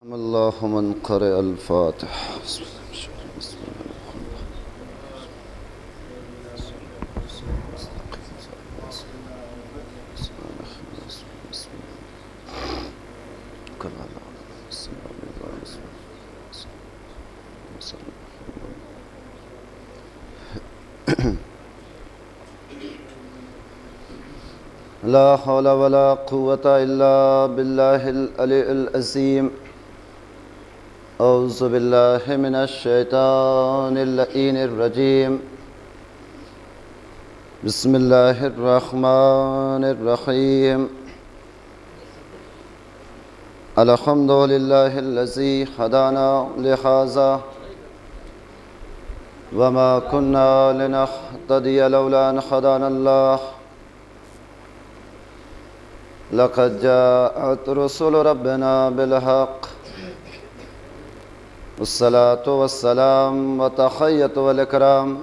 الله من قرأ الفاتح. لا حول ولا قوة إلا بالله العلي العظيم. أعوذ بالله من الشيطان اللعين الرجيم. بسم الله الرحمن الرحيم. الحمد لله الذي هدانا لهذا وما كنا لنهتدي لولا أن هدانا الله. لقد جاءت رسل ربنا بالحق. والصلاة والسلام والتحية والإكرام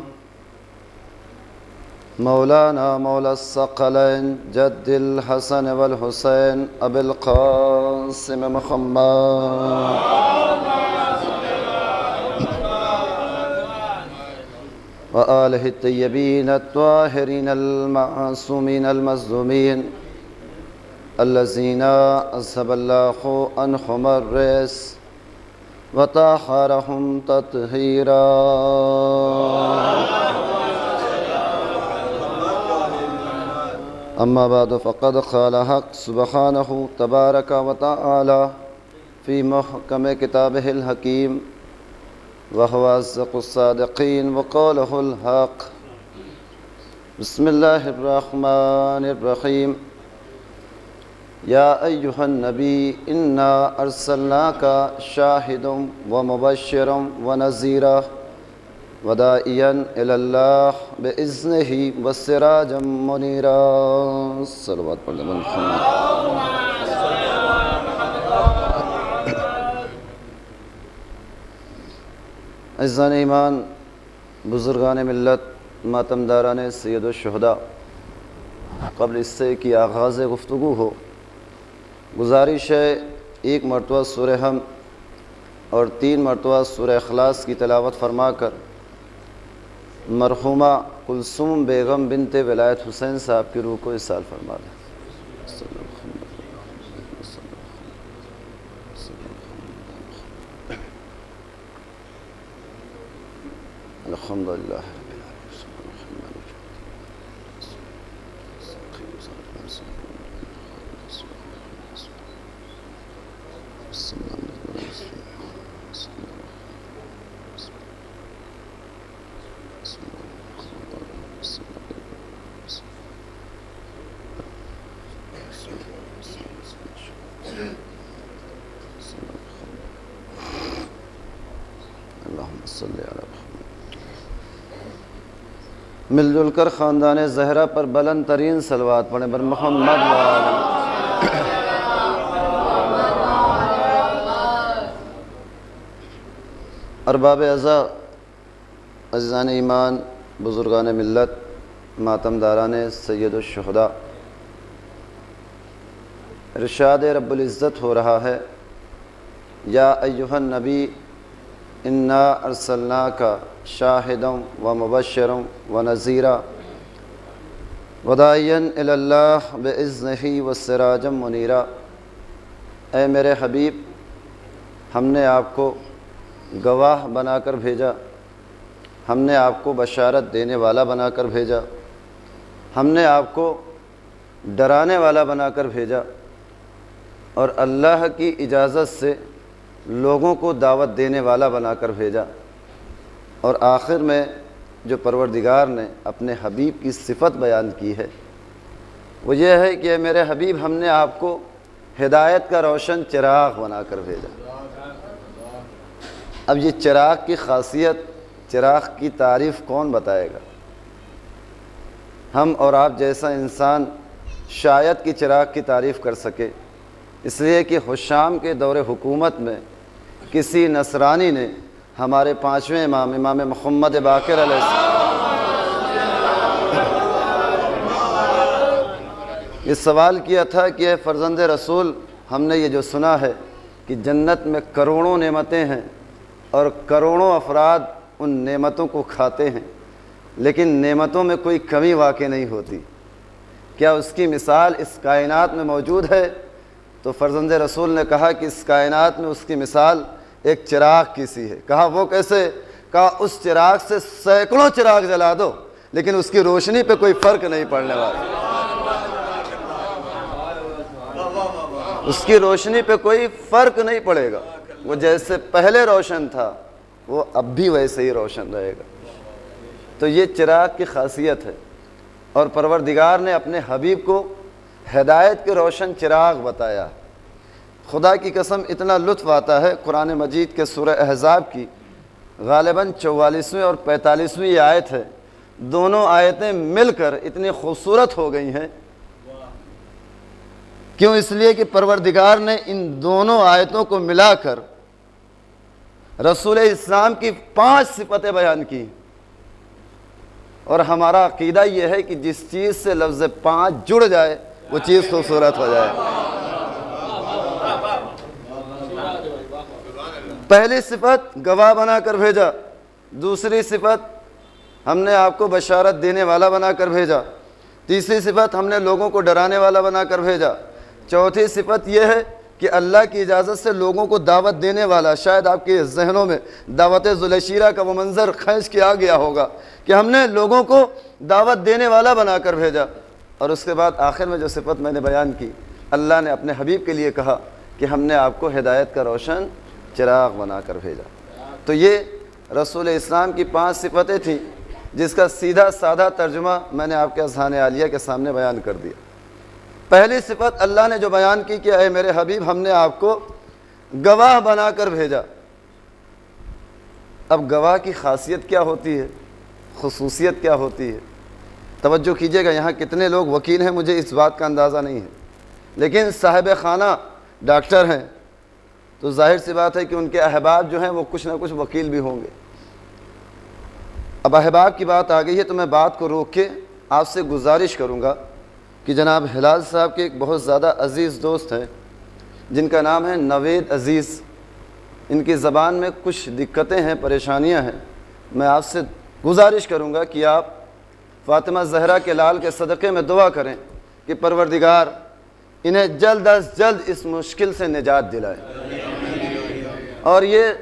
مولانا مولى الثقلين جد الحسن والحسين أبي القاسم محمد وآله الطيبين الطاهرين المعصومين المظلومين الذين أذهب الله عنهم الرجس وطهرهم تطهيرا. أما بعد فقد قال حق سبحانه تبارك وتعالى في محكم كتابه الحكيم وهو أصدق الصادقين وقوله الحق. بسم الله الرحمن الرحيم. يا أيها النبي إنا أرسلناك شاهدا ومبشرا ونذيرا وداعيا إلى الله بإذنه وسراجا منيرا. صلوات محمد. عزیزان ایمان، بزرگان ملت، ماتمداران سید الشہداء، قبل اس سے کہ آغاز گفتگو ہو، گزارش ہے ایک مرتبہ سورہ حمد اور 3 مرتبہ سورہ اخلاص کی تلاوت فرما کر مرحومہ کلثوم بیگم بنت ولایت حسین صاحب کی روح کو اصال فرما دیں. الحمدللہ. مل جل کر خاندان زہرا پر بلند ترین صلوات پڑھیں بر محمد ارباب عزا، عزیزان ایمان، بزرگان ملت، ماتمداران سید الشہداء، ارشاد رب العزت ہو رہا ہے یا ایہا النبی انا ارسلناک شاہدا ومبشرا ونذیرا وداعیا الی اللہ باذنہ وسراجا منیرا. اے میرے حبیب، ہم نے آپ کو گواہ بنا کر بھیجا، ہم نے آپ کو بشارت دینے والا بنا کر بھیجا، ہم نے آپ کو ڈرانے والا بنا کر بھیجا، اور اللہ کی اجازت سے لوگوں کو دعوت دینے والا بنا کر بھیجا. اور آخر میں جو پروردگار نے اپنے حبیب کی صفت بیان کی ہے وہ یہ ہے کہ میرے حبیب، ہم نے آپ کو ہدایت کا روشن چراغ بنا کر بھیجا. اب یہ چراغ کی خاصیت، چراغ کی تعریف کون بتائے گا؟ ہم اور آپ جیسا انسان شاید کہ چراغ کی تعریف کر سکے، اس لیے کہ حشام کے دور حکومت میں کسی نصرانی نے ہمارے 5ویں امام محمد باقر علیہ السلام یہ سوال کیا تھا کہ اے فرزند رسول، ہم نے یہ جو سنا ہے کہ جنت میں کروڑوں نعمتیں ہیں اور کروڑوں افراد ان نعمتوں کو کھاتے ہیں، لیکن نعمتوں میں کوئی کمی واقع نہیں ہوتی۔ کیا اس کی مثال اس کائنات میں موجود ہے؟ تو فرزند رسول نے کہا کہ اس کائنات میں اس کی مثال ایک چراغ کی سی ہے۔ کہا وہ کیسے؟ کہا اس چراغ سے سینکڑوں چراغ جلا دو لیکن اس کی روشنی پہ کوئی فرق نہیں پڑنے والا، اس کی روشنی پہ کوئی فرق نہیں پڑے گا۔ وہ جیسے پہلے روشن تھا وہ اب بھی ویسے ہی روشن رہے گا۔ تو یہ چراغ کی خاصیت ہے، اور پروردگار نے اپنے حبیب کو ہدایت کے روشن چراغ بتایا۔ خدا کی قسم اتنا لطف آتا ہے قرآن مجید کے سورہ احزاب کی غالباً 44ویں اور 45ویں آیت ہے، دونوں آیتیں مل کر اتنی خوبصورت ہو گئی ہیں۔ کیوں؟ اس لیے کہ پروردگار نے ان دونوں آیتوں کو ملا کر رسول اسلام کی 5 صفتیں بیان کی، اور ہمارا عقیدہ یہ ہے کہ جس چیز سے لفظ 5 جڑ جائے وہ چیز خوبصورت ہو جائے۔ پہلی صفت گواہ بنا کر بھیجا، دوسری صفت ہم نے آپ کو بشارت دینے والا بنا کر بھیجا، تیسری صفت ہم نے لوگوں کو ڈرانے والا بنا کر بھیجا، چوتھی صفت یہ ہے کہ اللہ کی اجازت سے لوگوں کو دعوت دینے والا۔ شاید آپ کے ذہنوں میں دعوت ذوالشیرہ کا وہ منظر کھینچ کے آ گیا ہوگا کہ ہم نے لوگوں کو دعوت دینے والا بنا کر بھیجا، اور اس کے بعد آخر میں جو صفت میں نے بیان کی، اللہ نے اپنے حبیب کے لیے کہا کہ ہم نے آپ کو ہدایت کا روشن چراغ بنا کر بھیجا۔ تو یہ رسول اسلام کی 5 صفتیں تھیں جس کا سیدھا سادہ ترجمہ میں نے آپ کے اذہان عالیہ کے سامنے بیان کر دیا۔ پہلی صفت اللہ نے جو بیان کی کہ اے میرے حبیب ہم نے آپ کو گواہ بنا کر بھیجا۔ اب گواہ کی خاصیت کیا ہوتی ہے، خصوصیت کیا ہوتی ہے؟ توجہ کیجئے گا، یہاں کتنے لوگ وکیل ہیں مجھے اس بات کا اندازہ نہیں ہے، لیکن صاحب خانہ ڈاکٹر ہیں تو ظاہر سی بات ہے کہ ان کے احباب جو ہیں وہ کچھ نہ کچھ وکیل بھی ہوں گے۔ اب احباب کی بات آ گئی ہے تو میں بات کو روک کے آپ سے گزارش کروں گا کہ جناب ہلال صاحب کے ایک بہت زیادہ عزیز دوست ہیں جن کا نام ہے نوید عزیز، ان کی زبان میں کچھ دقتیں ہیں، پریشانیاں ہیں۔ میں آپ سے گزارش کروں گا کہ آپ فاطمہ زہرا کے لال کے صدقے میں دعا کریں کہ پروردگار انہیں جلد از جلد اس مشکل سے نجات دلائے، اور یہ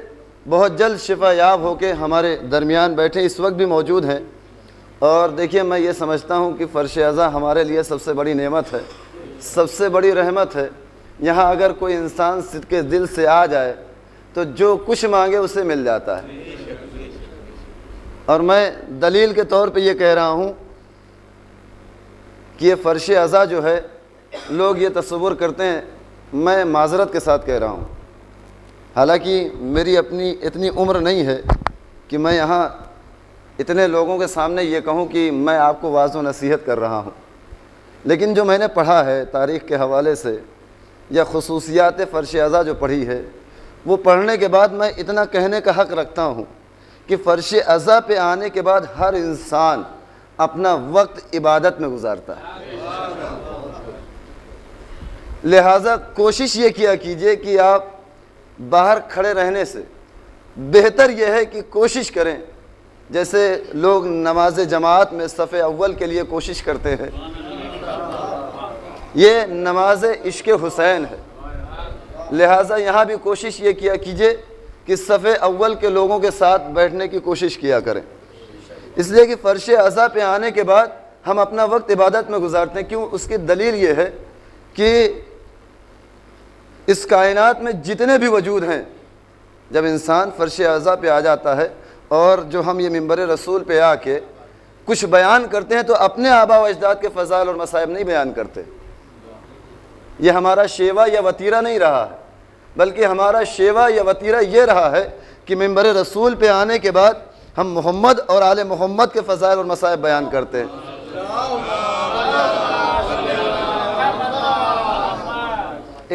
بہت جلد شفا یاب ہو کے ہمارے درمیان بیٹھے، اس وقت بھی موجود ہیں۔ اور دیکھیے میں یہ سمجھتا ہوں کہ فرش اعضا ہمارے لیے سب سے بڑی نعمت ہے، سب سے بڑی رحمت ہے۔ یہاں اگر کوئی انسان صدق دل سے آ جائے تو جو کچھ مانگے اسے مل جاتا ہے، اور میں دلیل کے طور پہ یہ کہہ رہا ہوں کہ یہ فرش اعضا جو ہے لوگ یہ تصور کرتے ہیں، میں معذرت کے ساتھ کہہ رہا ہوں، حالانکہ میری اپنی اتنی عمر نہیں ہے کہ میں یہاں اتنے لوگوں کے سامنے یہ کہوں کہ میں آپ کو واعظ و نصیحت کر رہا ہوں، لیکن جو میں نے پڑھا ہے تاریخ کے حوالے سے یا خصوصیات فرش اعضا جو پڑھی ہے، وہ پڑھنے کے بعد میں اتنا کہنے کا حق رکھتا ہوں کہ فرش اعضا پہ آنے کے بعد ہر انسان اپنا وقت عبادت میں گزارتا ہے۔ لہٰذا کوشش یہ کیا کیجئے کہ آپ باہر کھڑے رہنے سے بہتر یہ ہے کہ کوشش کریں، جیسے لوگ نماز جماعت میں صف اول کے لیے کوشش کرتے ہیں، یہ نماز عشق حسین ہے، لہٰذا یہاں بھی کوشش یہ کیا کیجئے کہ صف اول کے لوگوں کے ساتھ بیٹھنے کی کوشش کیا کریں، اس لیے کہ فرش اعضا پہ آنے کے بعد ہم اپنا وقت عبادت میں گزارتے ہیں۔ کیوں؟ اس کی دلیل یہ ہے کہ اس کائنات میں جتنے بھی وجود ہیں، جب انسان فرش اعضا پہ آ جاتا ہے اور جو ہم یہ منبر رسول پہ آ کے کچھ بیان کرتے ہیں تو اپنے آباء و اجداد کے فضائل اور مصائب نہیں بیان کرتے، یہ ہمارا شیوا یا وتیرہ نہیں رہا ہے، بلکہ ہمارا شیوا یا وتیرہ یہ رہا ہے کہ منبر رسول پہ آنے کے بعد ہم محمد اور آل محمد کے فضائل اور مصائب بیان کرتے ہیں۔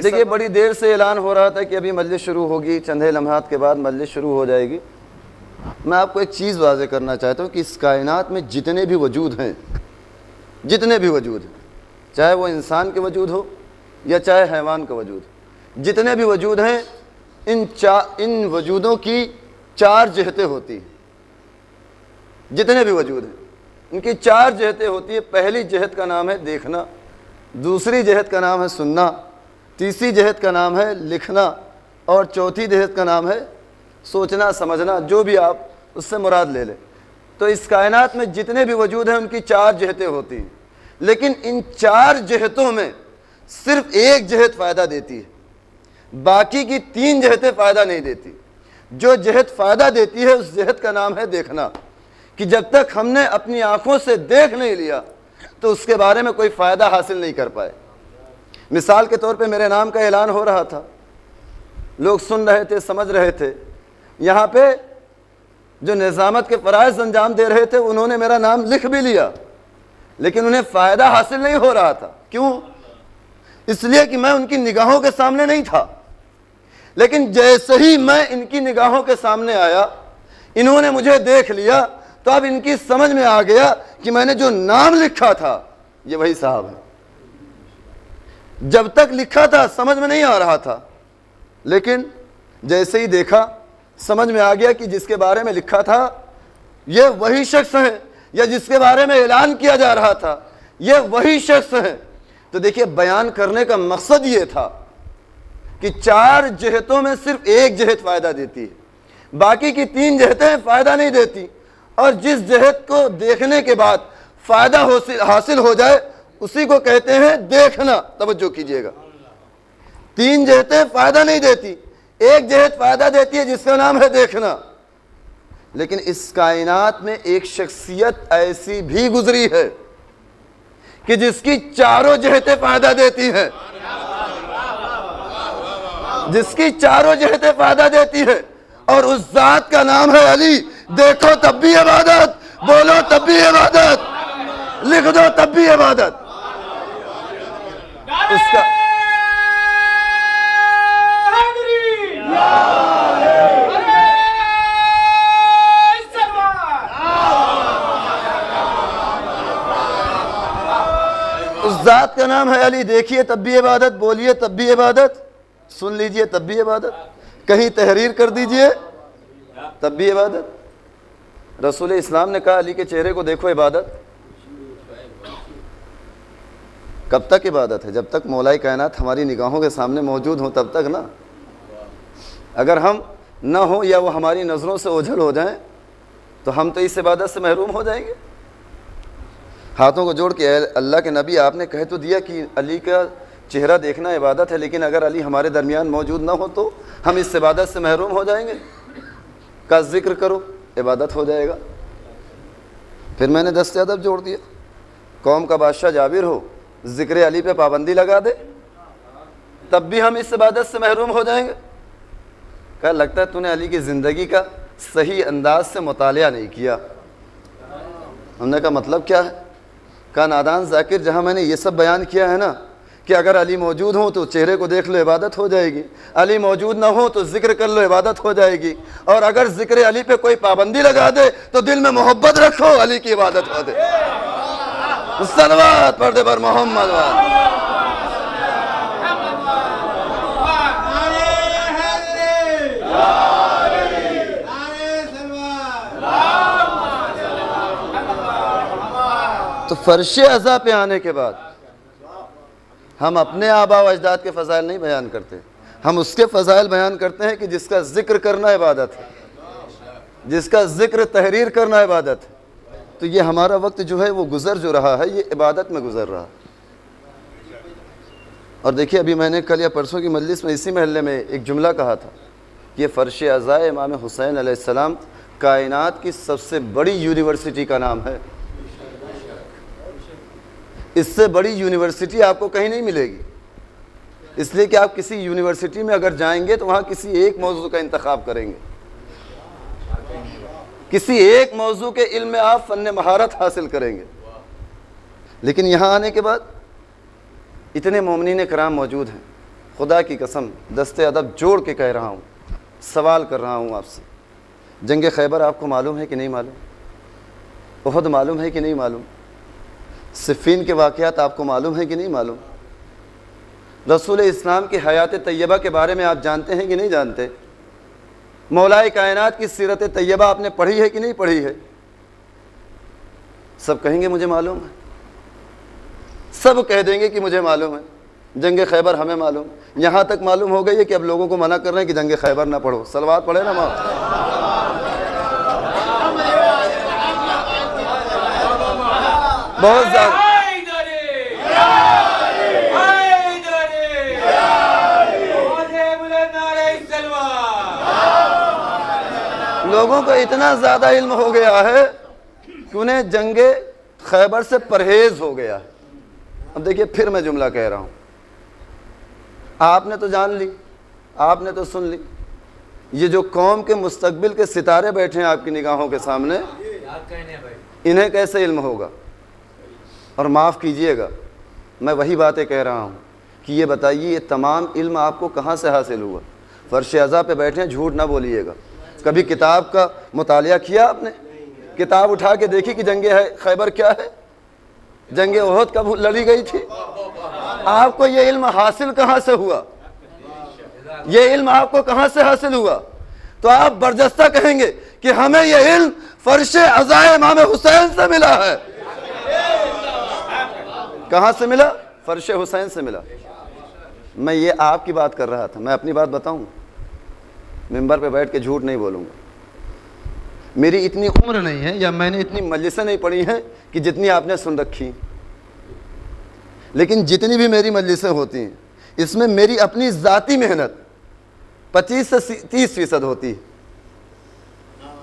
دیکھیے بڑی دیر سے اعلان ہو رہا تھا کہ ابھی مجلس شروع ہوگی، چند لمحات کے بعد مجلس شروع ہو جائے گی۔ میں آپ کو ایک چیز واضح کرنا چاہتا ہوں کہ اس کائنات میں جتنے بھی وجود ہیں، جتنے بھی وجود ہیں، چاہے وہ انسان کے وجود ہو یا چاہے حیوان کا وجود، جتنے بھی وجود ہیں ان وجودوں کی 4 جہتیں ہوتی ہیں. جتنے بھی وجود ہیں ان کی 4 جہتیں ہوتی ہیں. پہلی جہت کا نام ہے دیکھنا، دوسری جہت کا نام ہے سننا، تیسری جہت کا نام ہے لکھنا، اور چوتھی جہت کا نام ہے سوچنا سمجھنا. جو بھی آپ اس سے مراد لے لیں. تو اس کائنات میں جتنے بھی وجود ہیں ان کی 4 جہتیں ہوتی ہیں، لیکن ان 4 جہتوں میں صرف ایک جہت فائدہ دیتی ہے، باقی کی 3 جہتیں فائدہ نہیں دیتی. جو جہت فائدہ دیتی ہے اس جہت کا نام ہے دیکھنا، کہ جب تک ہم نے اپنی آنکھوں سے دیکھ نہیں لیا تو اس کے بارے میں کوئی فائدہ حاصل نہیں کر پائے. مثال کے طور پہ میرے نام کا اعلان ہو رہا تھا، لوگ سن رہے تھے، سمجھ رہے تھے. یہاں پہ جو نظامت کے فرائض انجام دے رہے تھے انہوں نے میرا نام لکھ بھی لیا، لیکن انہیں فائدہ حاصل نہیں ہو رہا تھا. کیوں؟ اس لیے کہ میں ان کی نگاہوں کے سامنے نہیں تھا. لیکن جیسے ہی میں ان کی نگاہوں کے سامنے آیا، انہوں نے مجھے دیکھ لیا، تو اب ان کی سمجھ میں آ گیا کہ میں نے جو نام لکھا تھا یہ وہی صاحب ہے. جب تک لکھا تھا سمجھ میں نہیں آ رہا تھا، لیکن جیسے ہی دیکھا سمجھ میں آ گیا کہ جس کے بارے میں لکھا تھا یہ وہی شخص ہے، یا جس کے بارے میں اعلان کیا جا رہا تھا یہ وہی شخص ہے. تو دیکھیے بیان کرنے کا مقصد یہ تھا کہ 4 جہتوں میں صرف ایک جہت فائدہ دیتی ہے، باقی کی 3 جہتیں فائدہ نہیں دیتی. اور جس جہت کو دیکھنے کے بعد فائدہ حاصل ہو جائے اسی کو کہتے ہیں دیکھنا. توجہ کیجئے گا، 3 جہتیں فائدہ نہیں دیتی، ایک جہت فائدہ دیتی ہے جس کا نام ہے دیکھنا. لیکن اس کائنات میں ایک شخصیت ایسی بھی گزری ہے کہ جس کی 4 جہتیں فائدہ دیتی ہیں، جس کی 4 جہتیں فائدہ دیتی ہے، اور اس ذات کا نام ہے علی. دیکھو تب بھی عبادت، بولو تب بھی عبادت، لکھ دو تب بھی عبادت. اس کا اس ذات کا نام ہے علی. دیکھیے تب بھی عبادت، بولیے تب بھی عبادت، سن لیجئے تب بھی عبادت، کہیں تحریر کر دیجئے تب بھی عبادت. رسول اسلام نے کہا علی کے چہرے کو دیکھو عبادت. کب تک عبادت ہے؟ جب تک مولا کائنات ہماری نگاہوں کے سامنے موجود ہوں تب تک نا. اگر ہم نہ ہوں یا وہ ہماری نظروں سے اوجھل ہو جائیں تو ہم تو اس عبادت سے محروم ہو جائیں گے. ہاتھوں کو جوڑ کے اے اللہ کے نبی آپ نے کہہ تو دیا کہ علی کا چہرہ دیکھنا عبادت ہے، لیکن اگر علی ہمارے درمیان موجود نہ ہو تو ہم اس عبادت سے محروم ہو جائیں گے. کا ذکر کرو عبادت ہو جائے گا. پھر میں نے دست ادب جوڑ دیا، قوم کا بادشاہ جابر ہو، ذکر علی پہ پابندی لگا دے تب بھی ہم اس عبادت سے محروم ہو جائیں گے. کہا لگتا ہے تو نے علی کی زندگی کا صحیح انداز سے مطالعہ نہیں کیا. ہم نے کہا مطلب کیا ہے؟ کہا نادان ذاکر، جہاں میں نے یہ سب بیان کیا ہے نا کہ اگر علی موجود ہوں تو چہرے کو دیکھ لو عبادت ہو جائے گی، علی موجود نہ ہو تو ذکر کر لو عبادت ہو جائے گی، اور اگر ذکر علی پہ کوئی پابندی لگا دے تو دل میں محبت رکھو علی کی عبادت ہو دے. صلوات پڑھ دے پر محمد تو فرش عزا پہ آنے کے بعد ہم اپنے آبا و اجداد کے فضائل نہیں بیان کرتے، ہم اس کے فضائل بیان کرتے ہیں کہ جس کا ذکر کرنا عبادت ہے، جس کا ذکر تحریر کرنا عبادت ہے. تو یہ ہمارا وقت جو ہے وہ گزر جو رہا ہے یہ عبادت میں گزر رہا. اور دیکھیے ابھی میں نے کل یا پرسوں کی مجلس میں اسی محلے میں ایک جملہ کہا تھا، یہ فرش عزا امام حسین علیہ السلام کائنات کی سب سے بڑی یونیورسٹی کا نام ہے. اس سے بڑی یونیورسٹی آپ کو کہیں نہیں ملے گی، اس لیے کہ آپ کسی یونیورسٹی میں اگر جائیں گے تو وہاں کسی ایک موضوع کا انتخاب کریں گے، کسی ایک موضوع کے علم میں آپ فن مہارت حاصل کریں گے. لیکن یہاں آنے کے بعد اتنے مومنین کرام موجود ہیں، خدا کی قسم دست ادب جوڑ کے کہہ رہا ہوں، سوال کر رہا ہوں آپ سے، جنگ خیبر آپ کو معلوم ہے کہ نہیں معلوم؟ احد معلوم ہے کہ نہیں معلوم؟ صفین کے واقعات آپ کو معلوم ہے کہ نہیں معلوم؟ رسول اسلام کی حیات طیبہ کے بارے میں آپ جانتے ہیں کہ نہیں جانتے؟ مولائے کائنات کی سیرت طیبہ آپ نے پڑھی ہے کہ نہیں پڑھی ہے؟ سب کہیں گے مجھے معلوم ہے، سب کہہ دیں گے کہ مجھے معلوم ہے۔ جنگ خیبر ہمیں معلوم، یہاں تک معلوم ہو گئی ہے کہ اب لوگوں کو منع کر رہے ہیں کہ جنگ خیبر نہ پڑھو۔ صلوات پڑھے نا ماں۔ بہت زیادہ لوگوں کو اتنا زیادہ علم ہو گیا ہے کہ انہیں جنگ خیبر سے پرہیز ہو گیا ہے۔ اب دیکھیے پھر میں جملہ کہہ رہا ہوں، آپ نے تو جان لی، آپ نے تو سن لی، یہ جو قوم کے مستقبل کے ستارے بیٹھے ہیں آپ کی نگاہوں کے سامنے، انہیں کیسے علم ہوگا؟ اور معاف کیجئے گا، میں وہی باتیں کہہ رہا ہوں کہ یہ بتائیے یہ تمام علم آپ کو کہاں سے حاصل ہوا؟ فرش عزا پہ بیٹھے ہیں، جھوٹ نہ بولیے گا۔ کبھی کتاب کا مطالعہ کیا آپ نے؟ کتاب اٹھا کے دیکھی کہ جنگ خیبر کیا ہے، جنگ احد کب لڑی گئی تھی؟ آپ کو یہ علم حاصل کہاں سے ہوا؟ یہ علم آپ کو کہاں سے حاصل ہوا؟ تو آپ برجستہ کہیں گے کہ ہمیں یہ علم فرش عزا امام حسین سے ملا ہے۔ کہاں سے ملا؟ فرش حسین سے ملا۔ میں یہ آپ کی بات کر رہا تھا، میں اپنی بات بتاؤں، ممبر پہ بیٹھ کے جھوٹ نہیں بولوں گا۔ میری اتنی عمر نہیں ہے یا میں نے اتنی مجلسیں نہیں پڑھی ہیں کہ جتنی آپ نے سن رکھی، لیکن جتنی بھی میری مجلسیں ہوتی ہیں اس میں میری اپنی ذاتی محنت 25 سے 30% ہوتی ہے۔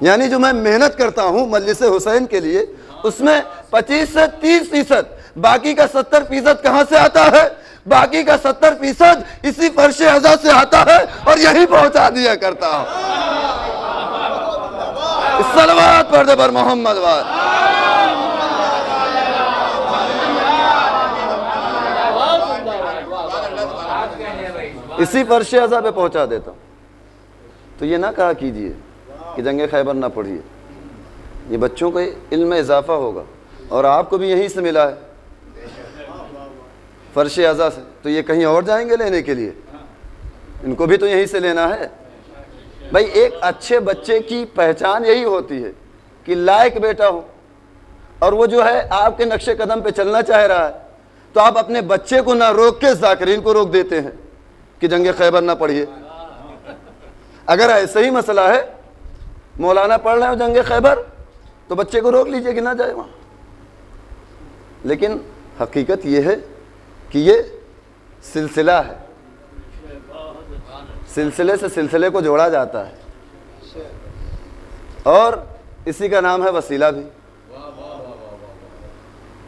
یعنی جو میں محنت کرتا ہوں مجلس حسین کے لیے، اس میں 25 سے 30%، باقی کا 70% کہاں سے آتا ہے؟ باقی کا 70% اسی فرش عزا سے آتا ہے اور یہی پہنچا دیا کرتا ہوں۔ صلوات پڑھ دے پر محمد وار۔ اسی فرش عزا پہ پہنچا دیتا ہوں۔ تو یہ نہ کہا کیجئے کہ جنگ خیبر نہ پڑھیے، یہ بچوں کو علم میں اضافہ ہوگا، اور آپ کو بھی یہیں سے ملا ہے فرش عزا سے، تو یہ کہیں اور جائیں گے لینے کے لیے؟ ان کو بھی تو یہیں سے لینا ہے۔ بھائی ایک اچھے بچے کی پہچان یہی ہوتی ہے کہ لائق بیٹا ہو، اور وہ جو ہے آپ کے نقش قدم پہ چلنا چاہ رہا ہے، تو آپ اپنے بچے کو نہ روک کے ذاکرین کو روک دیتے ہیں کہ جنگ خیبر نہ پڑھیے۔ اگر ایسا ہی مسئلہ ہے، مولانا پڑھ رہے ہو جنگ خیبر، تو بچے کو روک لیجئے کہ نہ جائے وہاں۔ لیکن حقیقت یہ ہے کہ یہ سلسلہ ہے، سلسلے سے سلسلے کو جوڑا جاتا ہے، اور اسی کا نام ہے وسیلہ بھی،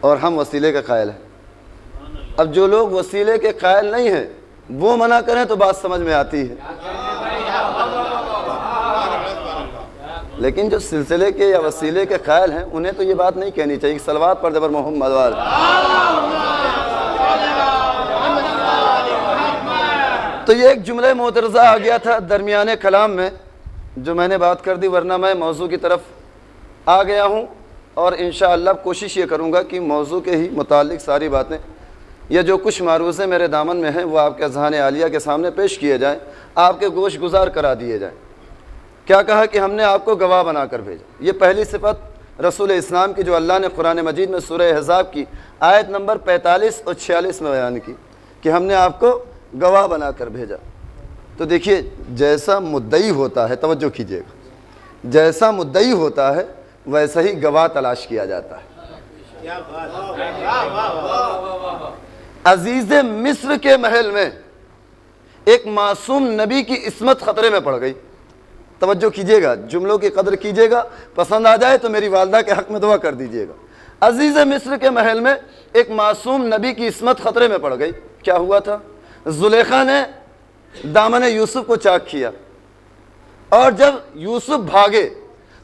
اور ہم وسیلے کے قائل ہیں۔ اب جو لوگ وسیلے کے قائل نہیں ہیں وہ منع کریں تو بات سمجھ میں آتی ہے، لیکن جو سلسلے کے یا وسیلے کے قائل ہیں انہیں تو یہ بات نہیں کہنی چاہیے۔ صلوات پڑھ دے پر محمد وال۔ تو یہ ایک جملہ معترضہ آ گیا تھا درمیان کلام میں جو میں نے بات کر دی، ورنہ میں موضوع کی طرف آ گیا ہوں، اور انشاءاللہ کوشش یہ کروں گا کہ موضوع کے ہی متعلق ساری باتیں یا جو کچھ معروضے میرے دامن میں ہیں وہ آپ کے اذہان عالیہ کے سامنے پیش کیے جائیں، آپ کے گوش گزار کرا دیے جائیں۔ کیا کہا کہ ہم نے آپ کو گواہ بنا کر بھیجا، یہ پہلی صفت رسول اسلام کی جو اللہ نے قرآن مجید میں سورہ احزاب کی آیت نمبر 45 اور 46 میں بیان کی کہ ہم نے آپ کو گواہ بنا کر بھیجا۔ تو دیکھیے جیسا مدعی ہوتا ہے، توجہ کیجیے گا، جیسا مدعی ہوتا ہے ویسا ہی گواہ تلاش کیا جاتا ہے۔ عزیز مصر کے محل میں ایک معصوم نبی کی عصمت خطرے میں پڑ گئی۔ توجہ کیجیے گا، جملوں کی قدر کیجیے گا، پسند آ جائے تو میری والدہ کے حق میں دعا کر دیجیے گا۔ عزیز مصر کے محل میں ایک معصوم نبی کی عصمت خطرے میں پڑ گئی۔ کیا ہوا تھا؟ زلیخا نے دامن یوسف کو چاک کیا، اور جب یوسف بھاگے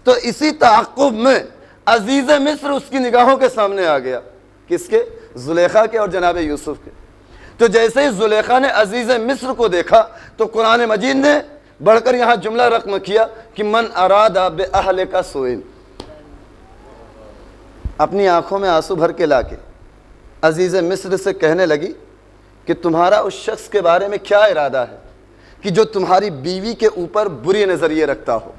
تو اسی تعاقب میں عزیز مصر اس کی نگاہوں کے سامنے آ گیا۔ کس کے؟ زلیخا کے اور جناب یوسف کے۔ تو جیسے ہی زلیخا نے عزیز مصر کو دیکھا تو قرآن مجید نے بڑھ کر یہاں جملہ رقم کیا کہ من اراد بأہلک سوء، اپنی آنکھوں میں آنسو بھر کے لا کے عزیز مصر سے کہنے لگی کہ تمہارا اس شخص کے بارے میں کیا ارادہ ہے کہ جو تمہاری بیوی کے اوپر بری نظریے رکھتا ہو۔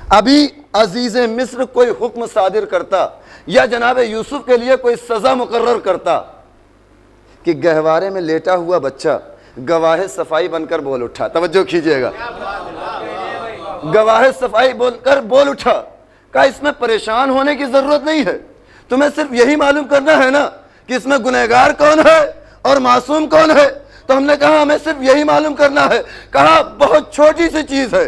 ابھی عزیز مصر کوئی حکم صادر کرتا یا جناب یوسف کے لیے کوئی سزا مقرر کرتا کہ گہوارے میں لیٹا ہوا بچہ گواہ صفائی بن کر بول اٹھا، توجہ کیجئے گا، گواہ صفائی بول کر بول اٹھا، کہا اس میں پریشان ہونے کی ضرورت نہیں ہے، تمہیں صرف یہی معلوم کرنا ہے نا کہ اس میں گنہگار کون ہے اور معصوم کون ہے۔ تو ہم نے کہا ہمیں صرف یہی معلوم کرنا ہے۔ کہا بہت چھوٹی سی چیز ہے۔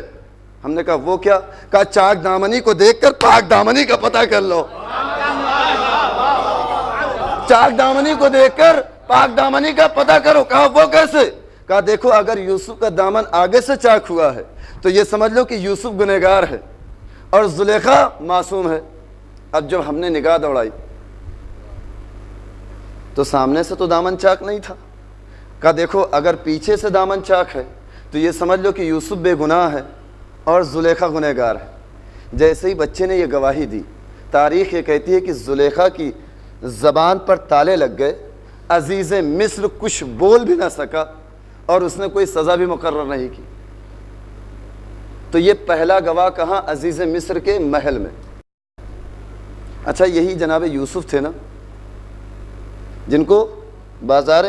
ہم نے کہا وہ کیا؟ کہا چاک دامنی کو دیکھ کر پاک دامنی کا پتہ کر لو۔ چاک دامنی کو دیکھ کر پاک دامنی کا پتہ کرو۔ کہا وہ کیسے؟ کہا دیکھو اگر یوسف کا دامن آگے سے چاک ہوا ہے تو یہ سمجھ لو کہ یوسف گنہگار ہے اور زلیخا معصوم ہے۔ اب جب ہم نے نگاہ دوڑائی تو سامنے سے تو دامن چاک نہیں تھا۔ کہا دیکھو اگر پیچھے سے دامن چاک ہے تو یہ سمجھ لو کہ یوسف بے گناہ ہے اور زلیخا گنہگار ہے۔ جیسے ہی بچے نے یہ گواہی دی، تاریخ یہ کہتی ہے کہ زلیخا کی زبان پر تالے لگ گئے، عزیز مصر کچھ بول بھی نہ سکا اور اس نے کوئی سزا بھی مقرر نہیں کی۔ تو یہ پہلا گواہ کہاں؟ عزیز مصر کے محل میں۔ اچھا یہی جناب یوسف تھے نا جن کو بازار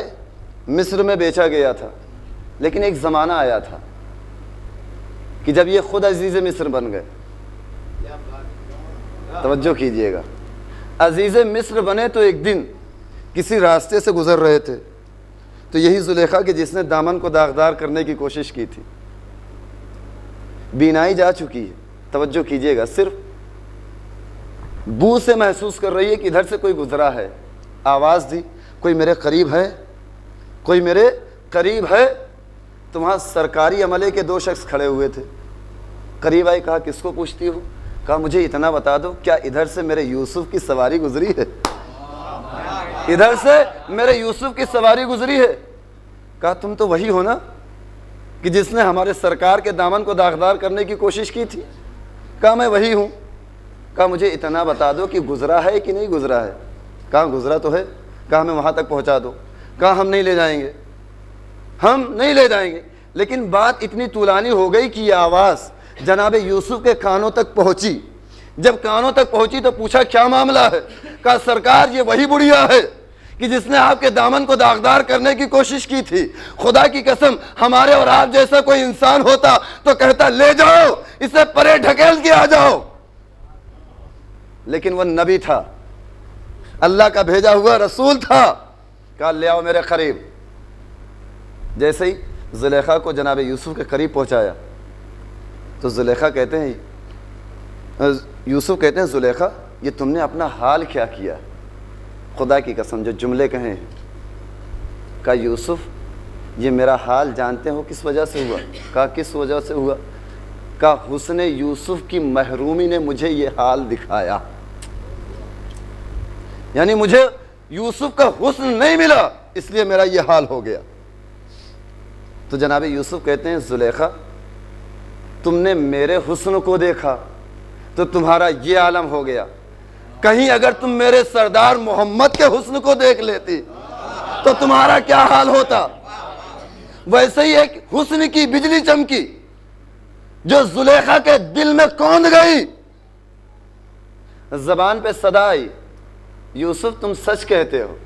مصر میں بیچا گیا تھا، لیکن ایک زمانہ آیا تھا کہ جب یہ خود عزیز مصر بن گئے۔ توجہ کیجئے گا، عزیز مصر بنے تو ایک دن کسی راستے سے گزر رہے تھے تو یہی زلیخا کہ جس نے دامن کو داغدار کرنے کی کوشش کی تھی، بینائی جا چکی ہے، توجہ کیجئے گا، صرف بو سے محسوس کر رہی ہے کہ ادھر سے کوئی گزرا ہے، آواز دی کوئی میرے قریب ہے، کوئی میرے قریب ہے۔ تو وہاں سرکاری عملے کے دو شخص کھڑے ہوئے تھے، قریب آئی، کہا کس کو پوچھتی ہو؟ کہا مجھے اتنا بتا دو کیا ادھر سے میرے یوسف کی سواری گزری ہے؟ ادھر سے میرے یوسف کی سواری گزری ہے؟ کہا تم تو وہی ہو نا کہ جس نے ہمارے سرکار کے دامن کو داغدار کرنے کی کوشش کی تھی؟ کہا میں وہی ہوں۔ کہا مجھے اتنا بتا دو کہ گزرا ہے کہ نہیں گزرا ہے؟ کہا گزرا تو ہے۔ کہا ہمیں وہاں تک پہنچا دو۔ کہا ہم نہیں لے جائیں گے، ہم نہیں لے جائیں گے۔ لیکن بات اتنی طولانی ہو گئی کہ یہ آواز جناب یوسف کے کانوں تک پہنچی۔ جب کانوں تک پہنچی تو پوچھا کیا معاملہ ہے؟ کہا سرکار یہ وہی بڑھیا ہے کہ جس نے آپ کے دامن کو داغدار کرنے کی کوشش کی تھی۔ خدا کی قسم ہمارے اور آپ جیسا کوئی انسان ہوتا تو کہتا لے جاؤ اسے پرے ڈھکیل کے آ جاؤ، لیکن وہ نبی تھا، اللہ کا بھیجا ہوا رسول تھا۔ کہا لے آؤ میرے قریب۔ جیسے ہی زلیخا کو جناب یوسف کے قریب پہنچایا تو زلیخا کہتے ہیں، یوسف کہتے ہیں زلیخا یہ تم نے اپنا حال کیا کیا؟ خدا کی قسم جو جملے کہے ہیں، کہا یوسف یہ میرا حال جانتے ہو کس وجہ سے ہوا؟ کہا کس وجہ سے ہوا؟ کہا حسن یوسف کی محرومی نے مجھے یہ حال دکھایا، یعنی مجھے یوسف کا حسن نہیں ملا اس لیے میرا یہ حال ہو گیا۔ تو جناب یوسف کہتے ہیں زلیخا تم نے میرے حسن کو دیکھا تو تمہارا یہ عالم ہو گیا، کہیں اگر تم میرے سردار محمد کے حسن کو دیکھ لیتی تو تمہارا کیا حال ہوتا؟ ویسے ہی ایک حسن کی بجلی چمکی جو زلیخا کے دل میں کوند گئی، زبان پہ صدا آئی، یوسف تم سچ کہتے ہو،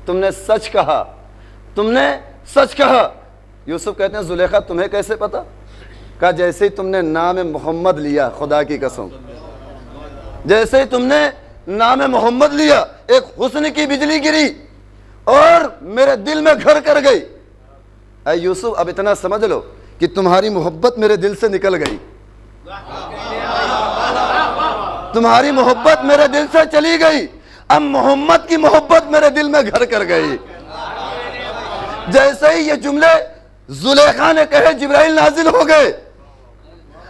تم نے سچ کہا، تم نے سچ کہا۔ یوسف کہتے ہیں زلیخا تمہیں کیسے پتا؟ کہا جیسے ہی تم نے نام محمد لیا، خدا کی قسم جیسے ہی تم نے نام محمد لیا ایک حسن کی بجلی گری اور میرے دل میں گھر کر گئی۔ اے یوسف اب اتنا سمجھ لو کہ تمہاری محبت میرے دل سے نکل گئی، تمہاری محبت میرے دل سے چلی گئی، اب محمد کی محبت میرے دل میں گھر کر گئی۔ جیسے ہی یہ جملے زلیخا نے کہے جبرائیل نازل ہو گئے،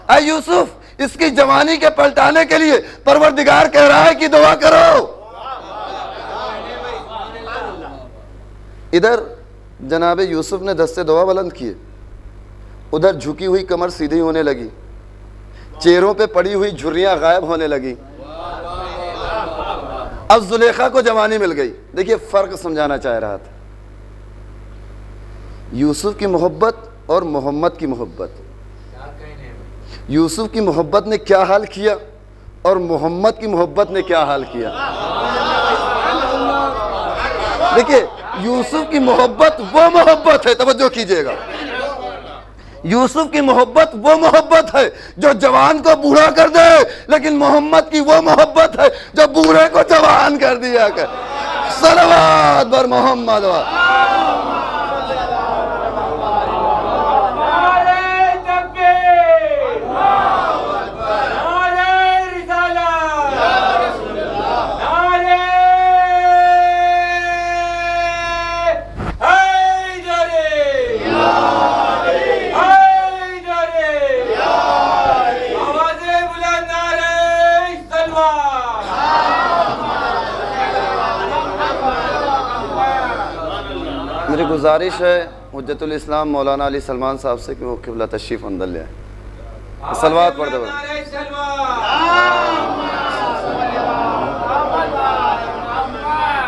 اے یوسف اس کی جوانی کے پلٹانے کے لیے پروردگار کہہ رہا ہے کہ دعا کرو۔ ادھر جناب یوسف نے دستے دعا بلند کیے، ادھر جھکی ہوئی کمر سیدھی ہونے لگی، چہروں پہ پڑی ہوئی جھریاں غائب ہونے لگی، اب زلیخا کو جوانی مل گئی۔ دیکھیے فرق سمجھانا چاہ رہا تھا، یوسف کی محبت اور محمد کی محبت. یوسف کی محبت نے کیا حال کیا اور محمد کی محبت نے کیا حال کیا. دیکھیے یوسف کی محبت وہ محبت ہے، توجہ کیجئے گا، یوسف کی محبت وہ محبت ہے جو جوان کو بوڑھا کر دے، لیکن محمد کی وہ محبت ہے جو بوڑھے کو جوان کر دیا کر. صلوات بر محمد. میری گزارش ہے حجت الاسلام مولانا علی سلمان صاحب سے کہ وہ قبلہ تشریف اندر لے آئیں. صلوات پڑھ دو.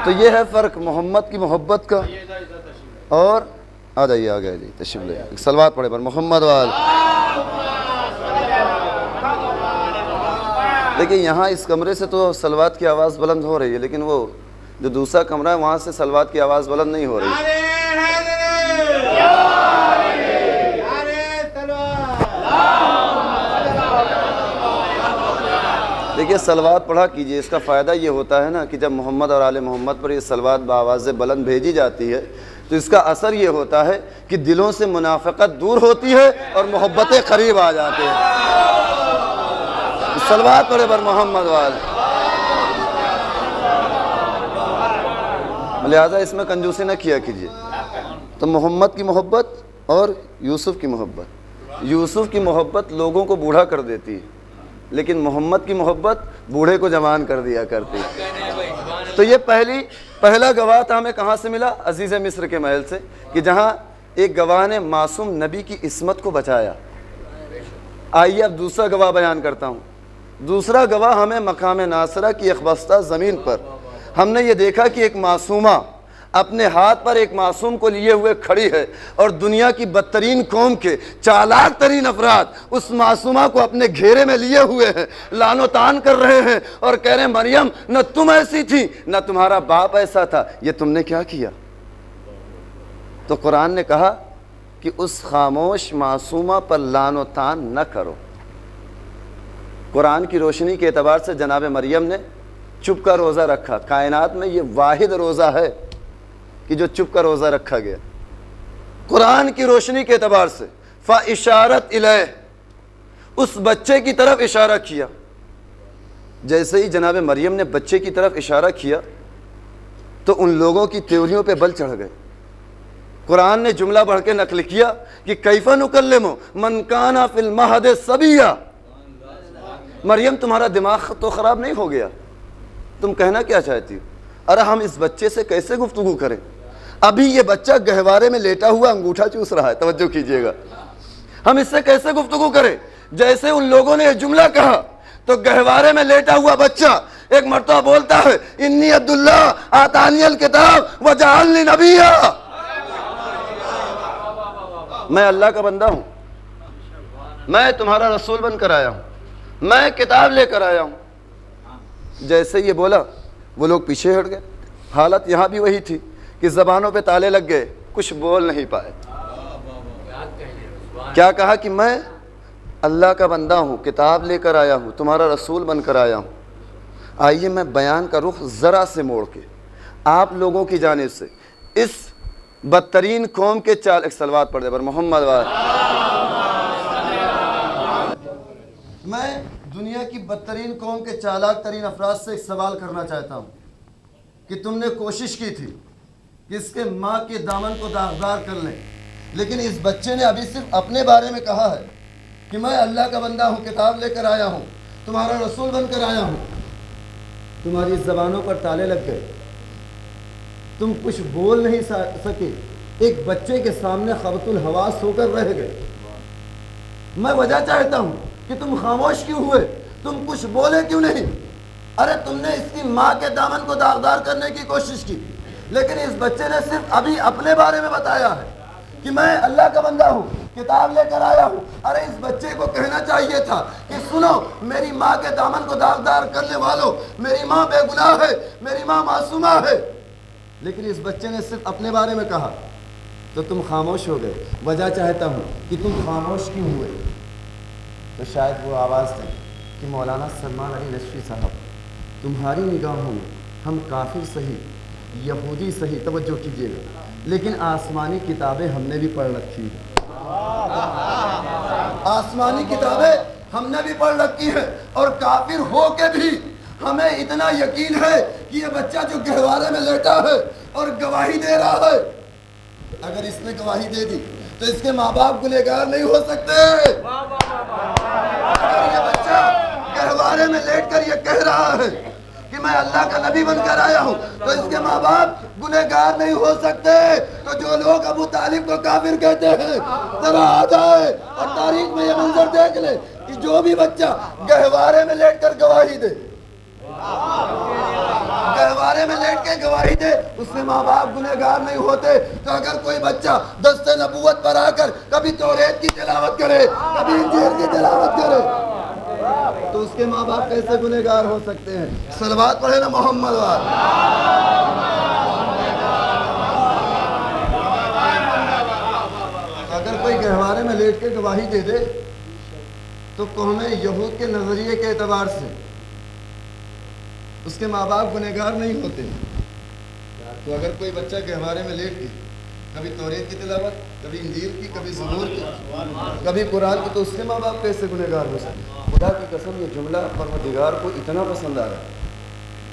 تو یہ ہے فرق محمد کی محبت کا اور آ جائیے آگے جی تشریف لے آئیں. صلوات پڑھے پر محمد وال. دیکھیں یہاں اس کمرے سے تو صلوات کی آواز بلند ہو رہی ہے، لیکن وہ جو دوسرا کمرہ ہے وہاں سے صلوات کی آواز بلند نہیں ہو رہی. دیکھیے صلوات پڑھا کیجئے، اس کا فائدہ یہ ہوتا ہے نا کہ جب محمد اور آل محمد پر یہ صلوات بآواز بلند بھیجی جاتی ہے تو اس کا اثر یہ ہوتا ہے کہ دلوں سے منافقت دور ہوتی ہے اور محبتیں قریب آ جاتے ہیں. صلوات پڑھے بر محمد وال. لہٰذا اس میں کنجوسی نہ کیا کیجئے. تو محمد کی محبت اور یوسف کی محبت، یوسف کی محبت لوگوں کو بوڑھا کر دیتی ہے، لیکن محمد کی محبت بوڑھے کو جوان کر دیا کرتی ہے. تو یہ پہلا گواہ تھا ہمیں کہاں سے ملا؟ عزیز مصر کے محل سے، کہ جہاں ایک گواہ نے معصوم نبی کی عصمت کو بچایا. آئیے اب دوسرا گواہ بیان کرتا ہوں. دوسرا گواہ ہمیں مقام ناصرہ کی اخبستہ زمین پر ہم نے یہ دیکھا کہ ایک معصومہ اپنے ہاتھ پر ایک معصوم کو لیے ہوئے کھڑی ہے اور دنیا کی بدترین قوم کے چالاک ترین افراد اس معصومہ کو اپنے گھیرے میں لیے ہوئے ہیں، لعن و طعن کر رہے ہیں اور کہہ رہے ہیں مریم نہ تم ایسی تھی نہ تمہارا باپ ایسا تھا، یہ تم نے کیا کیا؟ تو قرآن نے کہا کہ اس خاموش معصومہ پر لعن و طعن نہ کرو. قرآن کی روشنی کے اعتبار سے جناب مریم نے چپ کا روزہ رکھا. کائنات میں یہ واحد روزہ ہے کہ جو چپ کا روزہ رکھا گیا. قرآن کی روشنی کے اعتبار سے فَإِشَارَتْ إِلَيْهِ، اس بچے کی طرف اشارہ کیا. جیسے ہی جناب مریم نے بچے کی طرف اشارہ کیا تو ان لوگوں کی تیوریوں پہ بل چڑھ گئے. قرآن نے جملہ بڑھ کے نقل کیا کہ کیف نکلم من کان فی المہد صبیا. مریم تمہارا دماغ تو خراب نہیں ہو گیا؟ تم کہنا کیا چاہتی ہو؟ ارے ہم اس بچے سے کیسے گفتگو کریں؟ ابھی یہ بچہ گہوارے میں لیٹا ہوا انگوٹھا چوس رہا ہے، توجہ کیجئے گا. ہم اس سے کیسے گفتگو کریں؟ جیسے ان لوگوں نے یہ جملہ کہا تو گہوارے میں لیٹا ہوا بچہ ایک مرتبہ بولتا ہے انی عبد اللہ آتانی الکتاب وجعلنی نبیا. میں اللہ کا بندہ ہوں، میں تمہارا رسول بن کر آیا ہوں، میں کتاب لے کر آیا ہوں. جیسے یہ بولا وہ لوگ پیچھے ہٹ گئے. حالت یہاں بھی وہی تھی کہ زبانوں پہ تالے لگ گئے، کچھ بول نہیں پائے. کیا کہا کہ میں اللہ کا بندہ ہوں، کتاب لے کر آیا ہوں، تمہارا رسول بن کر آیا ہوں. آئیے میں بیان کا رخ ذرا سے موڑ کے آپ لوگوں کی جانب سے اس بدترین قوم کے ایک صلوات پڑھ دے پر محمد وال. میں دنیا کی بدترین قوم کے چالاک ترین افراد سے ایک سوال کرنا چاہتا ہوں کہ تم نے کوشش کی تھی کہ اس کے ماں کے دامن کو داغدار کر لیں، لیکن اس بچے نے ابھی صرف اپنے بارے میں کہا ہے کہ میں اللہ کا بندہ ہوں، کتاب لے کر آیا ہوں، تمہارا رسول بن کر آیا ہوں. تمہاری زبانوں پر تالے لگ گئے، تم کچھ بول نہیں سکے، ایک بچے کے سامنے خبط الحواس ہو کر رہ گئے. میں وجہ چاہتا ہوں کہ تم خاموش کیوں ہوئے؟ تم کچھ بولے کیوں نہیں؟ ارے تم نے اس کی ماں کے دامن کو داغدار کرنے کی کوشش کی، لیکن اس بچے نے صرف ابھی اپنے بارے میں بتایا ہے. کہ میں اللہ کا بندہ ہوں، کتاب لے کر آیا ہوں۔ ارے اس بچے کو کہنا چاہیے تھا کہ سنو میری ماں کے دامن کو داغدار کرنے والوں، میری ماں بے گناہ ہے، میری ماں معصومہ ہے، لیکن اس بچے نے صرف اپنے بارے میں کہا تو تم خاموش ہو گئے۔ وجہ چاہتا ہوں کہ تم خاموش کیوں ہوئے؟ تو شاید وہ آواز دیں کہ مولانا سلمان علی نشری صاحب، تمہاری نگاہوں میں ہم کافر صحیح، یہودی صحیح، توجہ کیجیے گا، لیکن آسمانی کتابیں ہم نے بھی پڑھ رکھی ہیں، آسمانی کتابیں ہم نے بھی پڑھ رکھی ہیں، اور کافر ہو کے بھی ہمیں اتنا یقین ہے کہ یہ بچہ جو گہوارے میں لیٹا ہے اور گواہی دے رہا ہے، اگر اس نے گواہی دے دی تو اس کے ماں باپ گنہگار نہیں ہو سکتے۔ اگر یہ بچہ گہوارے میں لیٹ کر یہ کہہ رہا ہے کہ میں اللہ کا نبی بن کر آیا ہوں تو اس کے ماں باپ گنہگار نہیں ہو سکتے۔ تو جو لوگ ابو طالب کو کافر کہتے ہیں ذرا آ جائے اور تاریخ میں یہ منظر دیکھ لے کہ جو بھی بچہ گہوارے میں لیٹ کر گواہی دے، گہوارے میں لیٹ کے گواہی دے، اس سے ماں باپ گنہگار نہیں ہوتے۔ تو اگر کوئی بچہ دست نبوت پر آ کر کبھی توریت کی تلاوت کرے، کبھی انجیل کی تلاوت کرے، تو اس کے ماں باپ کیسے گنہگار ہو سکتے ہیں؟ صلوات پڑھے نا محمد وال۔ اگر کوئی گہوارے میں لیٹ کے گواہی دے دے تو قوم یہود کے نظریے کے اعتبار سے اس کے ماں باپ گنہگار نہیں ہوتے۔ تو اگر کوئی بچہ گہوارے میں لیٹ کے کبھی توریت کی تلاوت، کبھی انجیل کی، کبھی زبور کی، کبھی قرآن کی، تو اس کے ماں باپ کیسے گنہگار ہو سکتے؟ خدا کی قسم یہ جملہ پروردگار کو اتنا پسند آ رہا